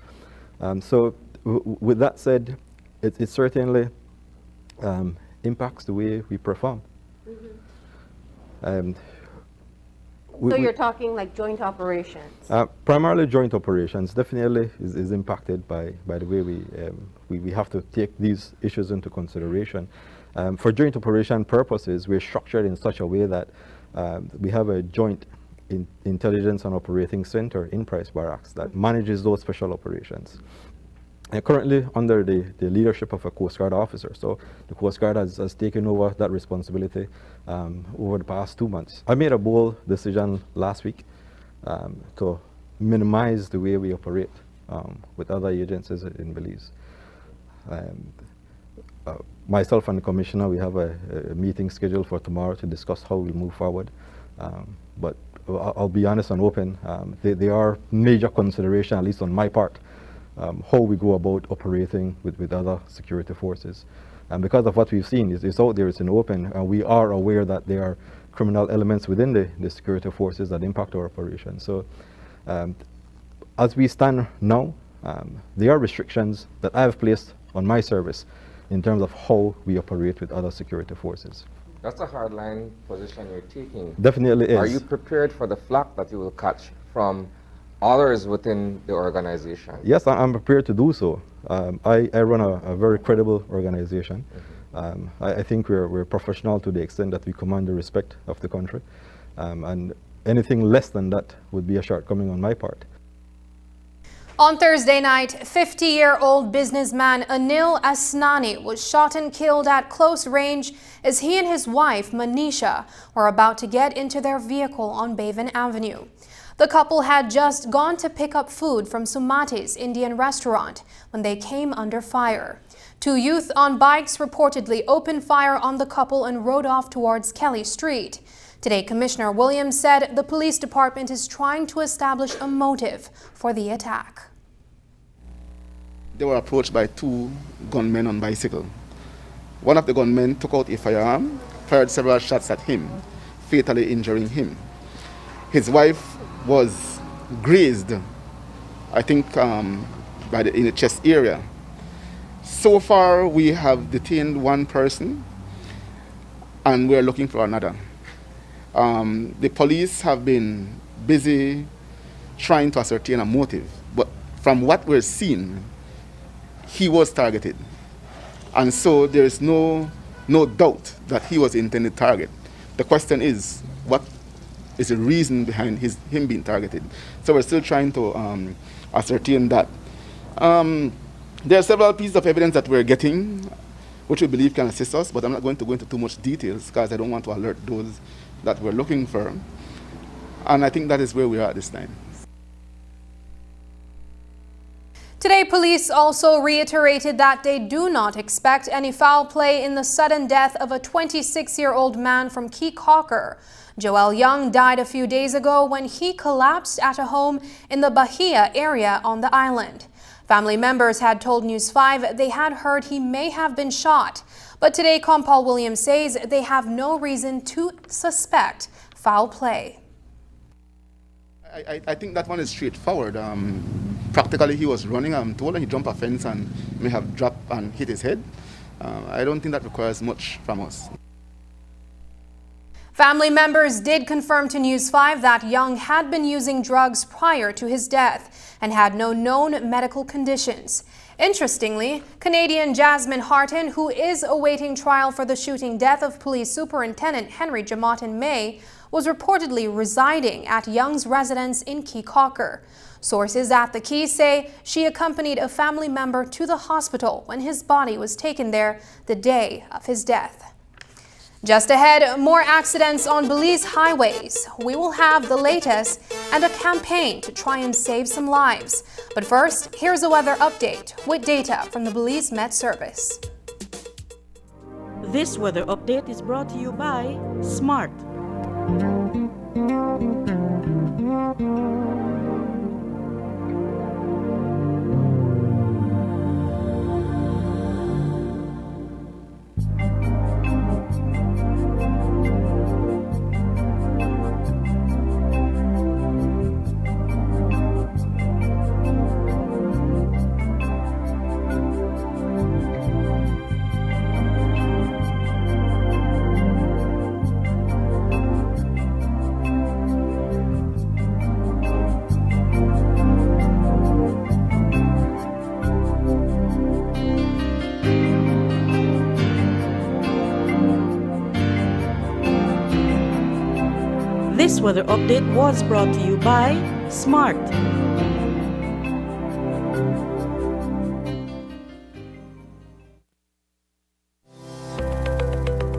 So with that said, it certainly impacts the way we perform. So you're talking like joint operations? Primarily joint operations definitely is impacted by the way we have to take these issues into consideration. For joint operation purposes, we're structured in such a way that we have a joint intelligence and operating center in Price Barracks that manages those special operations. Currently under the leadership of a Coast Guard officer. So the Coast Guard has taken over that responsibility over the past 2 months. I made a bold decision last week to minimize the way we operate with other agencies in Belize. Myself and the Commissioner, we have a meeting scheduled for tomorrow to discuss how we'll move forward. But I'll be honest and open, they are major consideration, at least on my part, how we go about operating with other security forces. And because of what we've seen, it's out there, it's in open, and we are aware that there are criminal elements within the security forces that impact our operations. So as we stand now, there are restrictions that I have placed on my service in terms of how we operate with other security forces. That's a hardline position you're taking. Definitely is. Are you prepared for the flack that you will catch from others within the organization? Yes, I'm prepared to do so. I run a very credible organization. I think we're professional to the extent that we command the respect of the country. And anything less than that would be a shortcoming on my part. On Thursday night, 50-year-old businessman Anil Asnani was shot and killed at close range as he and his wife, Manisha, were about to get into their vehicle on Baven Avenue. The couple had just gone to pick up food from Sumati's Indian restaurant when they came under fire. Two youth on bikes reportedly opened fire on the couple and rode off towards Kelly Street. Today, Commissioner Williams said the police department is trying to establish a motive for the attack. They were approached by two gunmen on bicycle. one of the gunmen took out a firearm, fired several shots at him, fatally injuring him. His wife was grazed, I think, in the chest area. So far, we have detained one person, and we're looking for another. The police have been busy trying to ascertain a motive, but from what we're seeing, he was targeted. And so there is no doubt that he was the intended target. The question is, what is the reason behind him being targeted? So we're still trying to ascertain that. There are several pieces of evidence that we're getting, which we believe can assist us, but I'm not going to go into too much details because I don't want to alert those that we're looking for. And I think that is where we are at this time. Today, police also reiterated that they do not expect any foul play in the sudden death of a 26-year-old man from Caye Caulker. Joel Young died a few days ago when he collapsed at a home in the Bahia area on the island. Family members had told News 5 they had heard he may have been shot. But today, Compal Williams says they have no reason to suspect foul play. I think that one is straightforward. Practically, he was running, I'm told, and he jumped a fence and may have dropped and hit his head. I don't think that requires much from us. Family members did confirm to News 5 that Young had been using drugs prior to his death and had no known medical conditions. Interestingly, Canadian Jasmine Harton, who is awaiting trial for the shooting death of Police Superintendent Henry Jamot in May, was reportedly residing at Young's residence in Caye Caulker. Sources at the Caye say she accompanied a family member to the hospital when his body was taken there the day of his death. Just ahead, more accidents on Belize highways. We will have the latest and a campaign to try and save some lives. But first, here's a weather update with data from the Belize Met Service. This weather update is brought to you by Smart. This weather update was brought to you by Smart.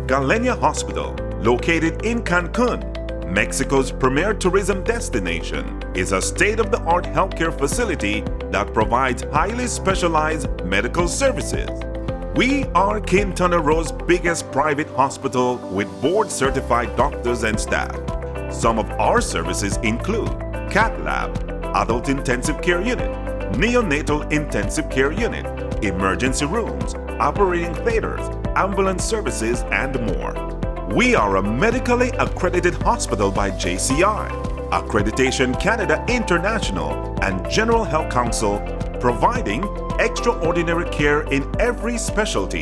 Galenia Hospital, located in Cancun, Mexico's premier tourism destination, is a state-of-the-art healthcare facility that provides highly specialized medical services. We are Quintana Roo's biggest private hospital with board-certified doctors and staff. Some of our services include Cath Lab, Adult Intensive Care Unit, Neonatal Intensive Care Unit, emergency rooms, operating theaters, ambulance services, and more. We are a medically accredited hospital by JCI, Accreditation Canada International, and General Health Council, providing extraordinary care in every specialty,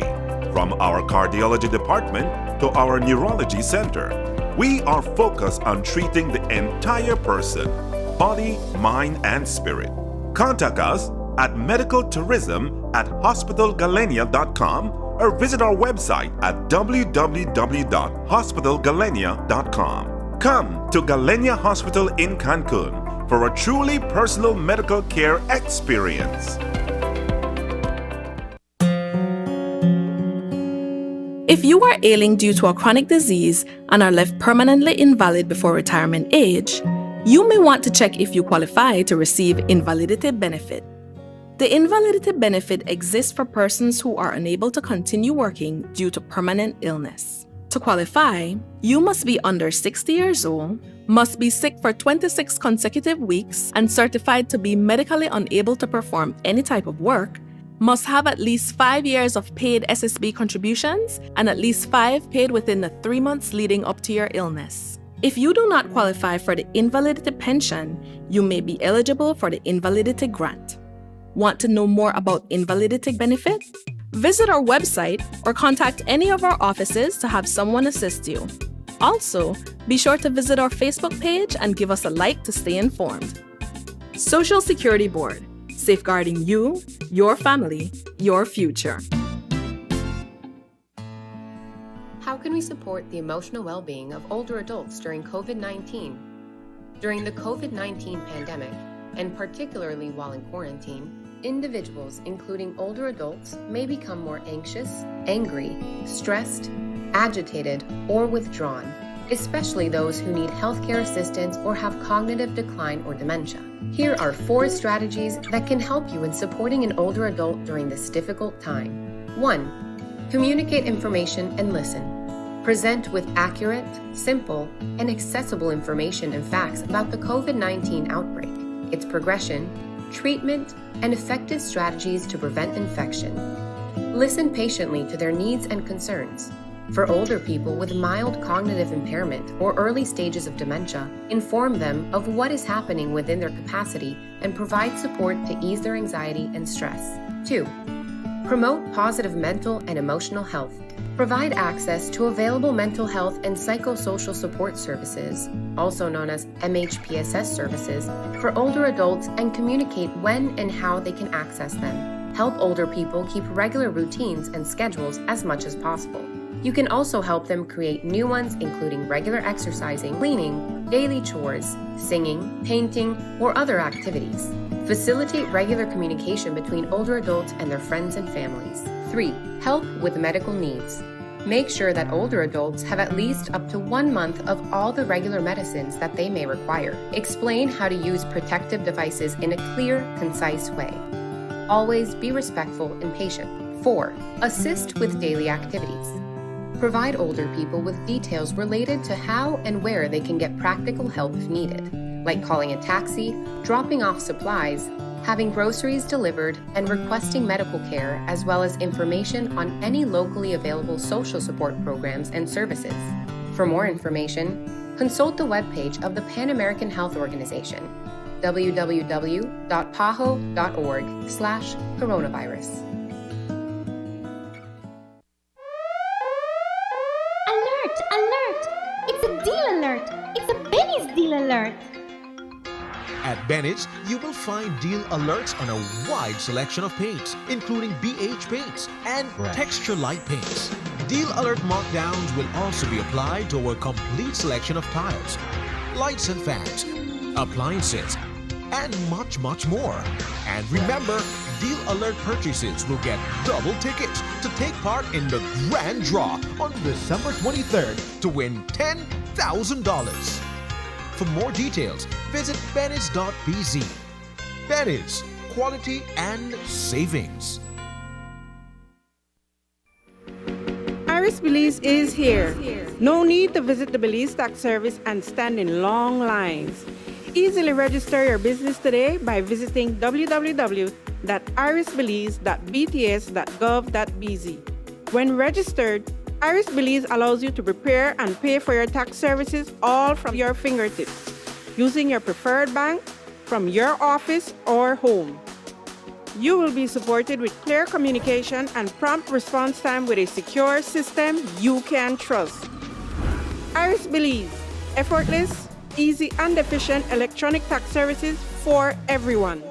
from our cardiology department to our neurology center. We are focused on treating the entire person, body, mind, and spirit. Contact us at medicaltourism@hospitalgalenia.com or visit our website at www.hospitalgalenia.com. Come to Galenia Hospital in Cancun for a truly personal medical care experience. If you are ailing due to a chronic disease and are left permanently invalid before retirement age, you may want to check if you qualify to receive invalidity benefit. The invalidity benefit exists for persons who are unable to continue working due to permanent illness. To qualify, you must be under 60 years old, must be sick for 26 consecutive weeks and certified to be medically unable to perform any type of work, must have at least 5 years of paid SSB contributions and at least 5 paid within the 3 months leading up to your illness. If you do not qualify for the invalidity pension, you may be eligible for the invalidity grant. Want to know more about invalidity benefit? Visit our website or contact any of our offices to have someone assist you. Also, be sure to visit our Facebook page and give us a like to stay informed. Social Security Board, safeguarding you, your family, your future. How can we support the emotional well-being of older adults during COVID-19? During the COVID-19 pandemic, and particularly while in quarantine, individuals, including older adults, may become more anxious, angry, stressed, agitated, or withdrawn, especially those who need healthcare assistance or have cognitive decline or dementia. Here are 4 strategies that can help you in supporting an older adult during this difficult time. 1. Communicate information and listen. Present with accurate, simple, and accessible information and facts about the COVID-19 outbreak, its progression, treatment, and effective strategies to prevent infection. Listen patiently to their needs and concerns. For older people with mild cognitive impairment or early stages of dementia, inform them of what is happening within their capacity and provide support to ease their anxiety and stress. 2. Promote positive mental and emotional health. Provide access to available mental health and psychosocial support services, also known as MHPSS services, for older adults and communicate when and how they can access them. Help older people keep regular routines and schedules as much as possible. You can also help them create new ones, including regular exercising, cleaning, daily chores, singing, painting, or other activities. Facilitate regular communication between older adults and their friends and families. 3. Help with medical needs. Make sure that older adults have at least up to 1 month of all the regular medicines that they may require. Explain how to use protective devices in a clear, concise way. Always be respectful and patient. 4. Assist with daily activities. Provide older people with details related to how and where they can get practical help if needed, like calling a taxi, dropping off supplies, having groceries delivered, and requesting medical care, as well as information on any locally available social support programs and services. For more information, consult the webpage of the Pan American Health Organization, www.paho.org/coronavirus. Alert! Alert! It's a deal alert! It's a Benny's deal alert! At Bennett's, you will find deal alerts on a wide selection of paints, including BH paints and texture light paints. Deal alert markdowns will also be applied to our complete selection of tiles, lights and fans, appliances, and much, much more. And remember, deal alert purchases will get double tickets to take part in the grand draw on December 23rd to win $10,000. For more details, visit bennis.pz. Bennis, quality and savings. Iris Belize is here. No need to visit the Belize Tax Service and stand in long lines. Easily register your business today by visiting www.irisbelize.bts.gov.bz. When registered, Iris Belize allows you to prepare and pay for your tax services all from your fingertips, using your preferred bank, from your office or home. You will be supported with clear communication and prompt response time with a secure system you can trust. Iris Belize, effortless, easy and efficient electronic tax services for everyone.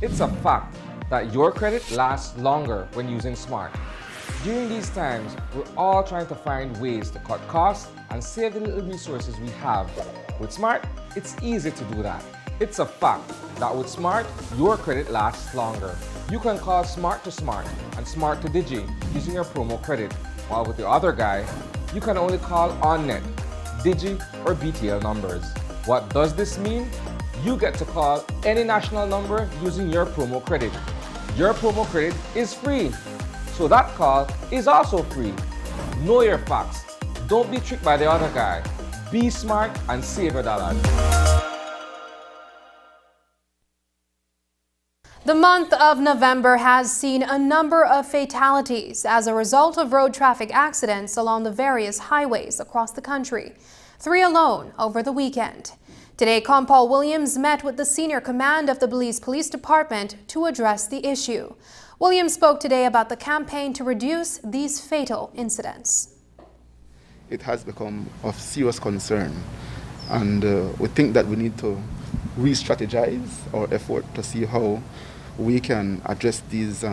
It's a fact that your credit lasts longer when using Smart. During these times, we're all trying to find ways to cut costs and save the little resources we have. With Smart, it's easy to do that. It's a fact that with Smart, your credit lasts longer. You can call Smart to Smart and Smart to Digi using your promo credit, while with the other guy, you can only call OnNet, Digi, or BTL numbers. What does this mean? You get to call any national number using your promo credit. Your promo credit is free, so that call is also free. Know your facts. Don't be tricked by the other guy. Be smart and save your dollars. The month of November has seen a number of fatalities as a result of road traffic accidents along the various highways across the country. 3 alone over the weekend. Today, Paul Williams met with the senior command of the Belize Police Department to address the issue. Williams spoke today about the campaign to reduce these fatal incidents. It has become of serious concern, and we think that we need to re-strategize our effort to see how we can address these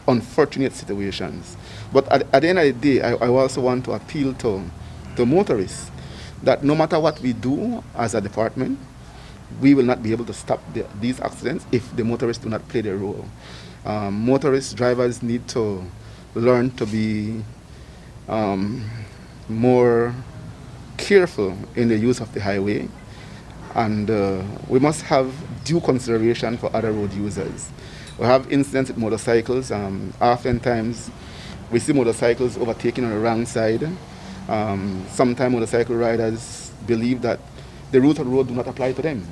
unfortunate situations. But at the end of the day, I also want to appeal to motorists that no matter what we do as a department, we will not be able to stop these accidents if the motorists do not play their role. Drivers need to learn to be more careful in the use of the highway, and we must have due consideration for other road users. We have incidents with motorcycles. Oftentimes we see motorcycles overtaking on the wrong side. Sometimes motorcycle riders believe that the route of the road do not apply to them,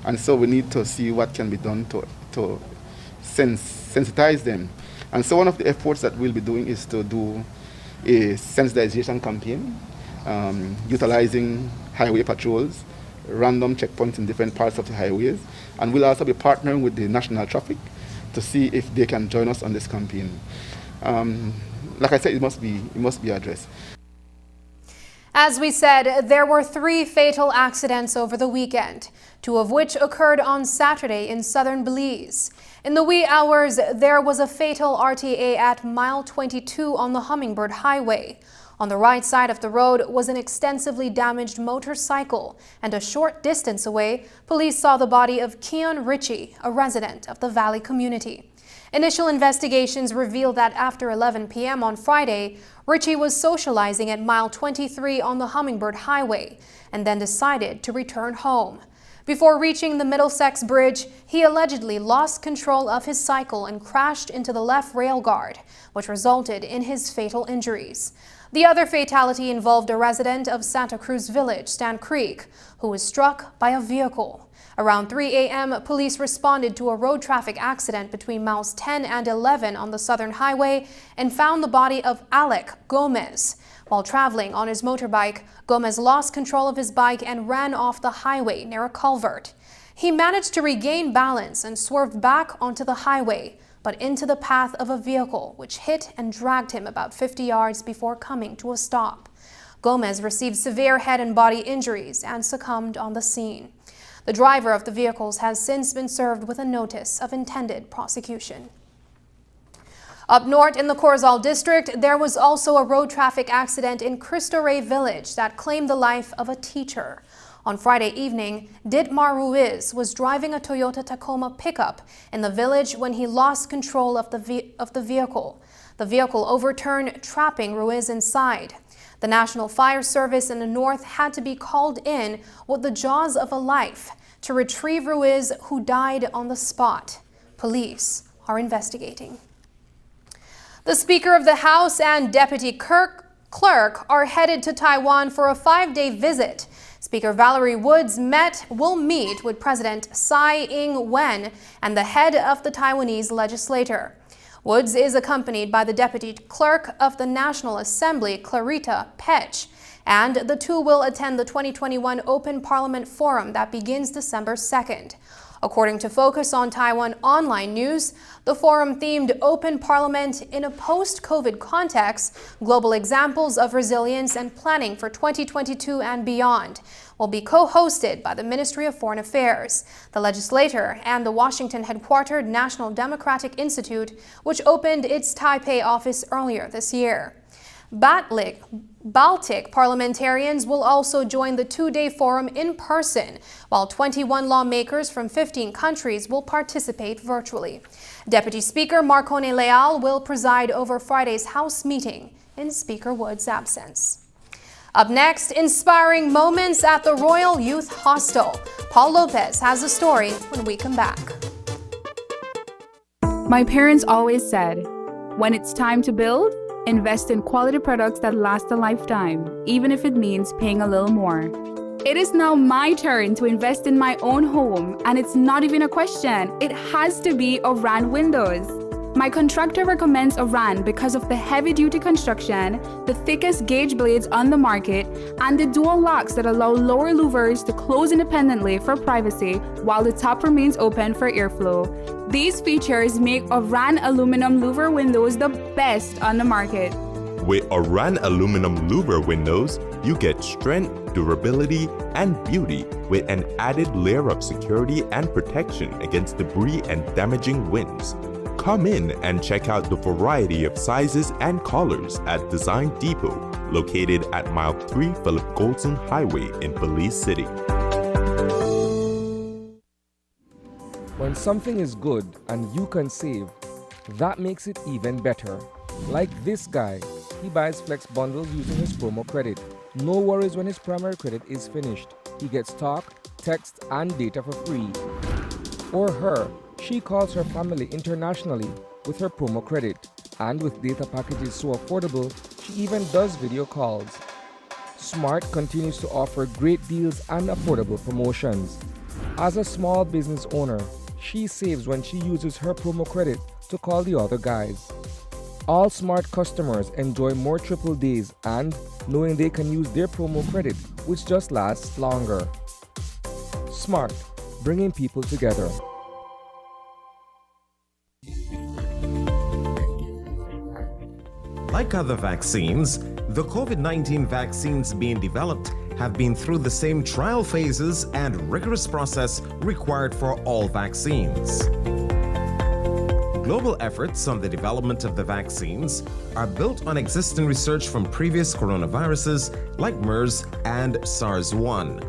and so we need to see what can be done to sensitize them. And so one of the efforts that we'll be doing is to do a sensitization campaign, utilizing highway patrols, random checkpoints in different parts of the highways, and we'll also be partnering with the National Traffic to see if they can join us on this campaign. Like I said, it must be addressed. As we said, there were 3 fatal accidents over the weekend, 2 of which occurred on Saturday in southern Belize. In the wee hours, there was a fatal RTA at mile 22 on the Hummingbird Highway. On the right side of the road was an extensively damaged motorcycle, and a short distance away, police saw the body of Keon Ritchie, a resident of the Valley community. Initial investigations revealed that after 11 p.m. on Friday, Ritchie was socializing at mile 23 on the Hummingbird Highway and then decided to return home. Before reaching the Middlesex Bridge, he allegedly lost control of his cycle and crashed into the left rail guard, which resulted in his fatal injuries. The other fatality involved a resident of Santa Cruz Village, Stan Creek, who was struck by a vehicle. Around 3 a.m., police responded to a road traffic accident between miles 10 and 11 on the Southern Highway and found the body of Alec Gomez. While traveling on his motorbike, Gomez lost control of his bike and ran off the highway near a culvert. He managed to regain balance and swerved back onto the highway, but into the path of a vehicle which hit and dragged him about 50 yards before coming to a stop. Gomez received severe head and body injuries and succumbed on the scene. The driver of the vehicles has since been served with a notice of intended prosecution. Up north in the Corozal district, there was also a road traffic accident in Cristo Rey village that claimed the life of a teacher. On Friday evening, Ditmar Ruiz was driving a Toyota Tacoma pickup in the village when he lost control of the vehicle. The vehicle overturned, trapping Ruiz inside. The National Fire Service in the north had to be called in with the jaws of a life to retrieve Ruiz, who died on the spot. Police are investigating. The Speaker of the House and Deputy Clerk are headed to Taiwan for a 5-day visit. Speaker Valerie Woods will meet with President Tsai Ing-wen and the head of the Taiwanese legislature. Woods is accompanied by the Deputy Clerk of the National Assembly, Clarita Pech, and the two will attend the 2021 Open Parliament Forum that begins December 2nd. According to Focus on Taiwan Online News, the forum themed Open Parliament in a post-COVID context, global examples of resilience and planning for 2022 and beyond, will be co-hosted by the Ministry of Foreign Affairs, the legislature, and the Washington-headquartered National Democratic Institute, which opened its Taipei office earlier this year. Baltic parliamentarians will also join the 2-day forum in person, while 21 lawmakers from 15 countries will participate virtually. Deputy Speaker Marcone Leal will preside over Friday's House meeting in Speaker Wood's absence. Up next, inspiring moments at the Royal Youth Hostel. Paul Lopez has the story when we come back. My parents always said, when it's time to build, invest in quality products that last a lifetime, even if it means paying a little more. It is now my turn to invest in my own home, and it's not even a question. It has to be Oran Windows. My contractor recommends Oran because of the heavy-duty construction, the thickest gauge blades on the market, and the dual locks that allow lower louvers to close independently for privacy while the top remains open for airflow. These features make Oran aluminum louver windows the best on the market. With Oran aluminum louver windows, you get strength, durability, and beauty with an added layer of security and protection against debris and damaging winds. Come in and check out the variety of sizes and colors at Design Depot, located at Mile 3 Philip Goldson Highway in Belize City. When something is good and you can save, that makes it even better. Like this guy, he buys Flex bundles using his promo credit. No worries when his primary credit is finished. He gets talk, text, and data for free. Or her, she calls her family internationally with her promo credit. And with data packages so affordable, she even does video calls. Smart continues to offer great deals and affordable promotions. As a small business owner, she saves when she uses her promo credit to call the other guys. All Smart customers enjoy more triple days and knowing they can use their promo credit, which just lasts longer. Smart, bringing people together. Like other vaccines, the COVID-19 vaccines being developed have been through the same trial phases and rigorous process required for all vaccines. Global efforts on the development of the vaccines are built on existing research from previous coronaviruses like MERS and SARS-1.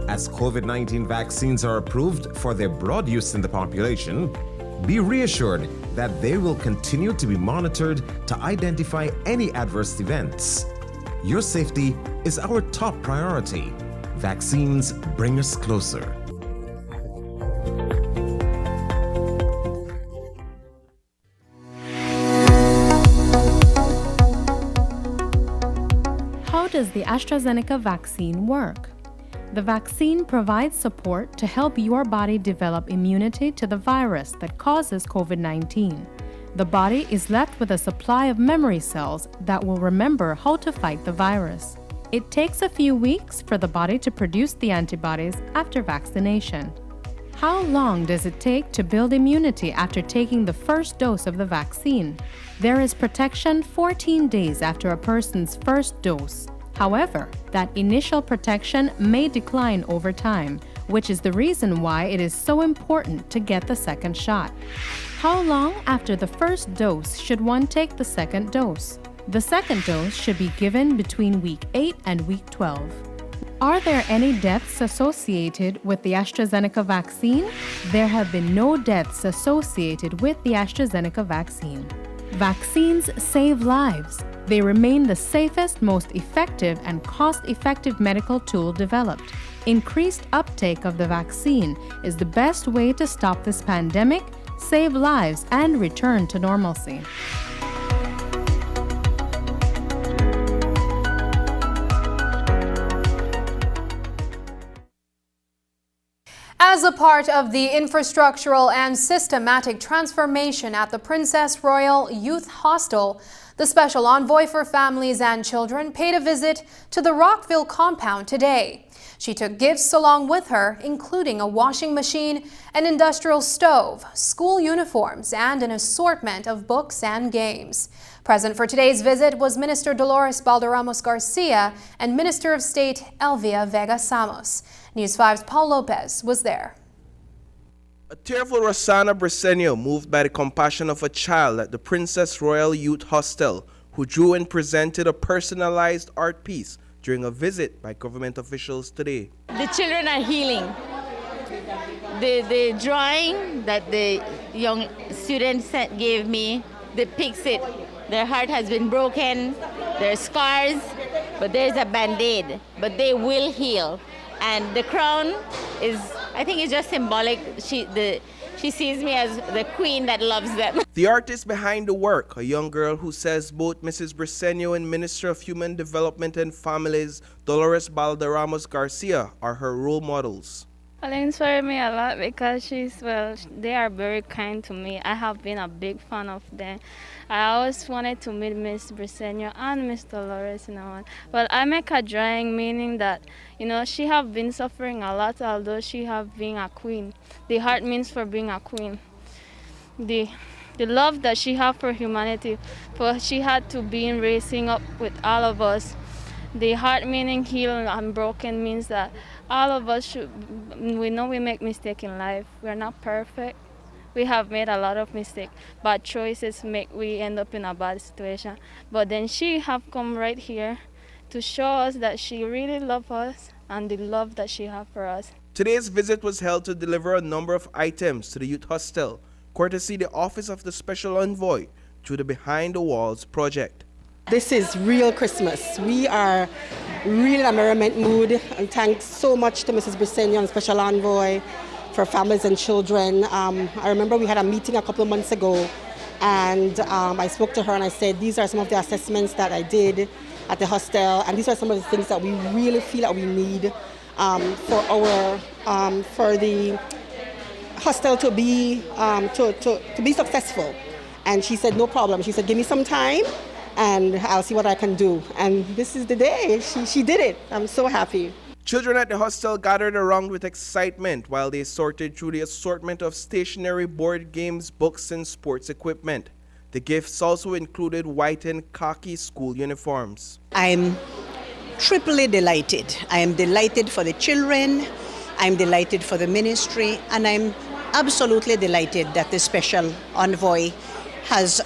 As COVID-19 vaccines are approved for their broad use in the population, be reassured that they will continue to be monitored to identify any adverse events. Your safety is our top priority. Vaccines bring us closer. How does the AstraZeneca vaccine work? The vaccine provides support to help your body develop immunity to the virus that causes COVID-19. The body is left with a supply of memory cells that will remember how to fight the virus. It takes a few weeks for the body to produce the antibodies after vaccination. How long does it take to build immunity after taking the first dose of the vaccine? There is protection 14 days after a person's first dose. However, that initial protection may decline over time, which is the reason why it is so important to get the second shot. How long after the first dose should one take the second dose? The second dose should be given between week 8 and week 12. Are there any deaths associated with the AstraZeneca vaccine? There have been no deaths associated with the AstraZeneca vaccine. Vaccines save lives. They remain the safest, most effective, and cost-effective medical tool developed. Increased uptake of the vaccine is the best way to stop this pandemic, save lives, and return to normalcy. As a part of the infrastructural and systematic transformation at the Princess Royal Youth Hostel, the Special Envoy for Families and Children paid a visit to the Rockville compound today. She took gifts along with her, including a washing machine, an industrial stove, school uniforms, and an assortment of books and games. Present for today's visit was Minister Dolores Balderramos Garcia and Minister of State Elvia Vega Samos. News 5's Paul Lopez was there. A tearful Rosanna Briceño moved by the compassion of a child at the Princess Royal Youth Hostel, who drew and presented a personalized art piece during a visit by government officials today. The children are healing. The drawing that the young students gave me depicts it. Their heart has been broken, there are scars, but there's a band-aid, but they will heal. And the crown is, I think it's just symbolic. The She sees me as the queen that loves them. The artist behind the work, a young girl who says both Mrs. Briceño and Minister of Human Development and Families, Dolores Balderramos Garcia, are her role models. Well, they inspire me a lot because they are very kind to me. I have been a big fan of them. I always wanted to meet Miss Briceño and Miss Dolores, But I make a drawing meaning that, she have been suffering a lot, although she have been a queen. The heart means for being a queen. The love that she have for humanity, for she had to be raising up with all of us. The heart meaning healed and broken means that all of us we know we make mistakes in life. We're not perfect. We have made a lot of mistakes. Bad choices we end up in a bad situation. But then she have come right here to show us that she really loves us and the love that she have for us. Today's visit was held to deliver a number of items to the youth hostel, courtesy the Office of the Special Envoy through the Behind the Walls project. This is real Christmas. We are really in a merriment mood, and thanks so much to Mrs. Briceño and Special Envoy for families and children. I remember we had a meeting a couple of months ago, and I spoke to her and I said, these are some of the assessments that I did at the hostel, and these are some of the things that we really feel that we need for the hostel to be successful. And she said, no problem. She said, give me some time and I'll see what I can do. And this is the day. She did it. I'm so happy. Children at the hostel gathered around with excitement while they sorted through the assortment of stationery, board games, books, and sports equipment. The gifts also included white and khaki school uniforms. I'm triply delighted. I am delighted for the children, I'm delighted for the ministry, and I'm absolutely delighted that the Special Envoy has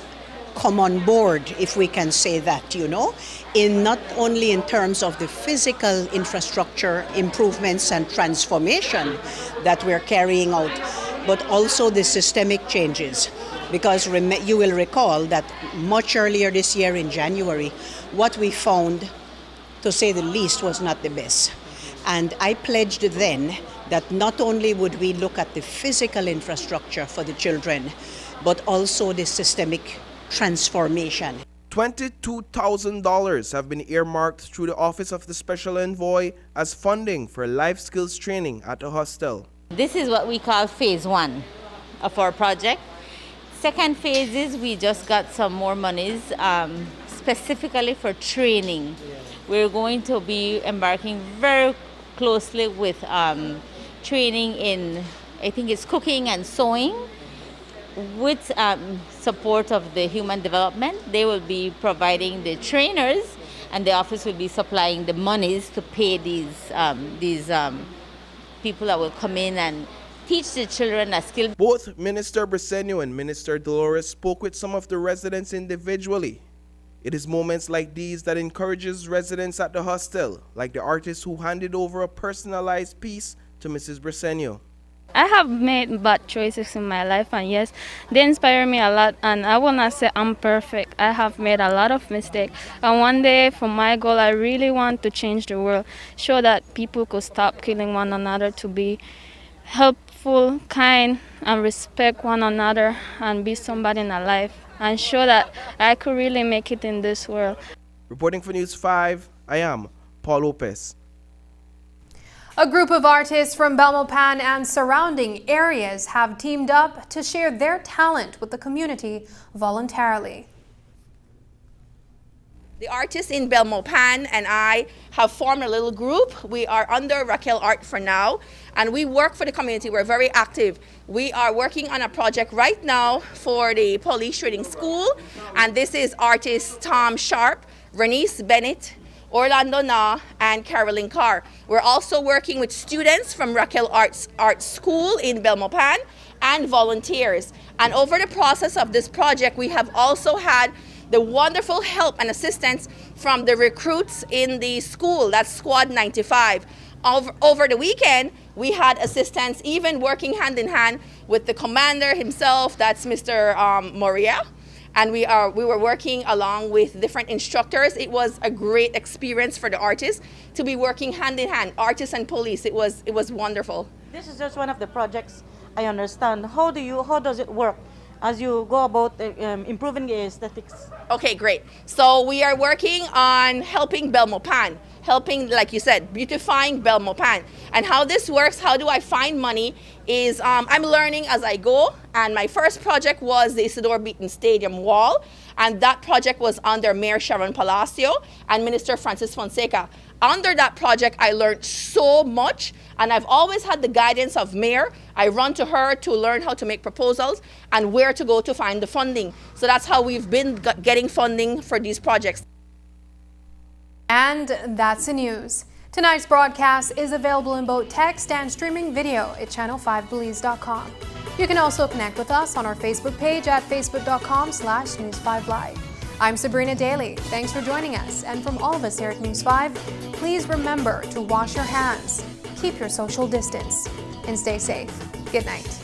come on board, if we can say that, in not only in terms of the physical infrastructure improvements and transformation that we're carrying out, but also the systemic changes. Because you will recall that much earlier this year in January, what we found, to say the least, was not the best. And I pledged then that not only would we look at the physical infrastructure for the children, but also the systemic transformation. $22,000 have been earmarked through the Office of the Special Envoy as funding for life skills training at the hostel. This is what we call phase 1 of our project. Second phase is we just got some more monies specifically for training. We're going to be embarking very closely with training in, I think it's cooking and sewing, with support of the human development. They will be providing the trainers, and the office will be supplying the monies to pay these people that will come in and teach the children a skill. Both Minister Briceño and Minister Dolores spoke with some of the residents individually. It is moments like these that encourages residents at the hostel, like the artist who handed over a personalized piece to Mrs. Briceño. I have made bad choices in my life, and yes, they inspire me a lot, and I will not say I'm perfect. I have made a lot of mistakes, and one day for my goal, I really want to change the world, show that people could stop killing one another, to be helpful, kind, and respect one another, and be somebody in a life, and show that I could really make it in this world. Reporting for News 5, I am Paul Lopez. A group of artists from Belmopan and surrounding areas have teamed up to share their talent with the community voluntarily. The artists in Belmopan and I have formed a little group. We are under Raquel Art for now, and we work for the community. We're very active. We are working on a project right now for the police training school, and this is artists Tom Sharp, Bernice Bennett, Orlando Na, and Carolyn Carr. We're also working with students from Raquel Art School in Belmopan and volunteers. And over the process of this project, we have also had the wonderful help and assistance from the recruits in the school, that's Squad 95. Over the weekend, we had assistance, even working hand in hand with the commander himself, that's Mr. Moria. And we were working along with different instructors. It was a great experience for the artists to be working hand in hand, artists and police. It was wonderful. This is just one of the projects I understand. How does it work as you go about improving the aesthetics? Okay, great. So we are working on helping Belmopan, helping, like you said, beautifying Belmopan. And how this works, how do I find money, is I'm learning as I go. And my first project was the Isidore Beaton Stadium wall. And that project was under Mayor Sharon Palacio and Minister Francis Fonseca. Under that project, I learned so much, and I've always had the guidance of Mayor. I run to her to learn how to make proposals and where to go to find the funding. So that's how we've been getting funding for these projects. And that's the news. Tonight's broadcast is available in both text and streaming video at channel5belize.com. You can also connect with us on our Facebook page at facebook.com/News5Live. I'm Sabrina Daly. Thanks for joining us. And from all of us here at News 5, please remember to wash your hands, keep your social distance, and stay safe. Good night.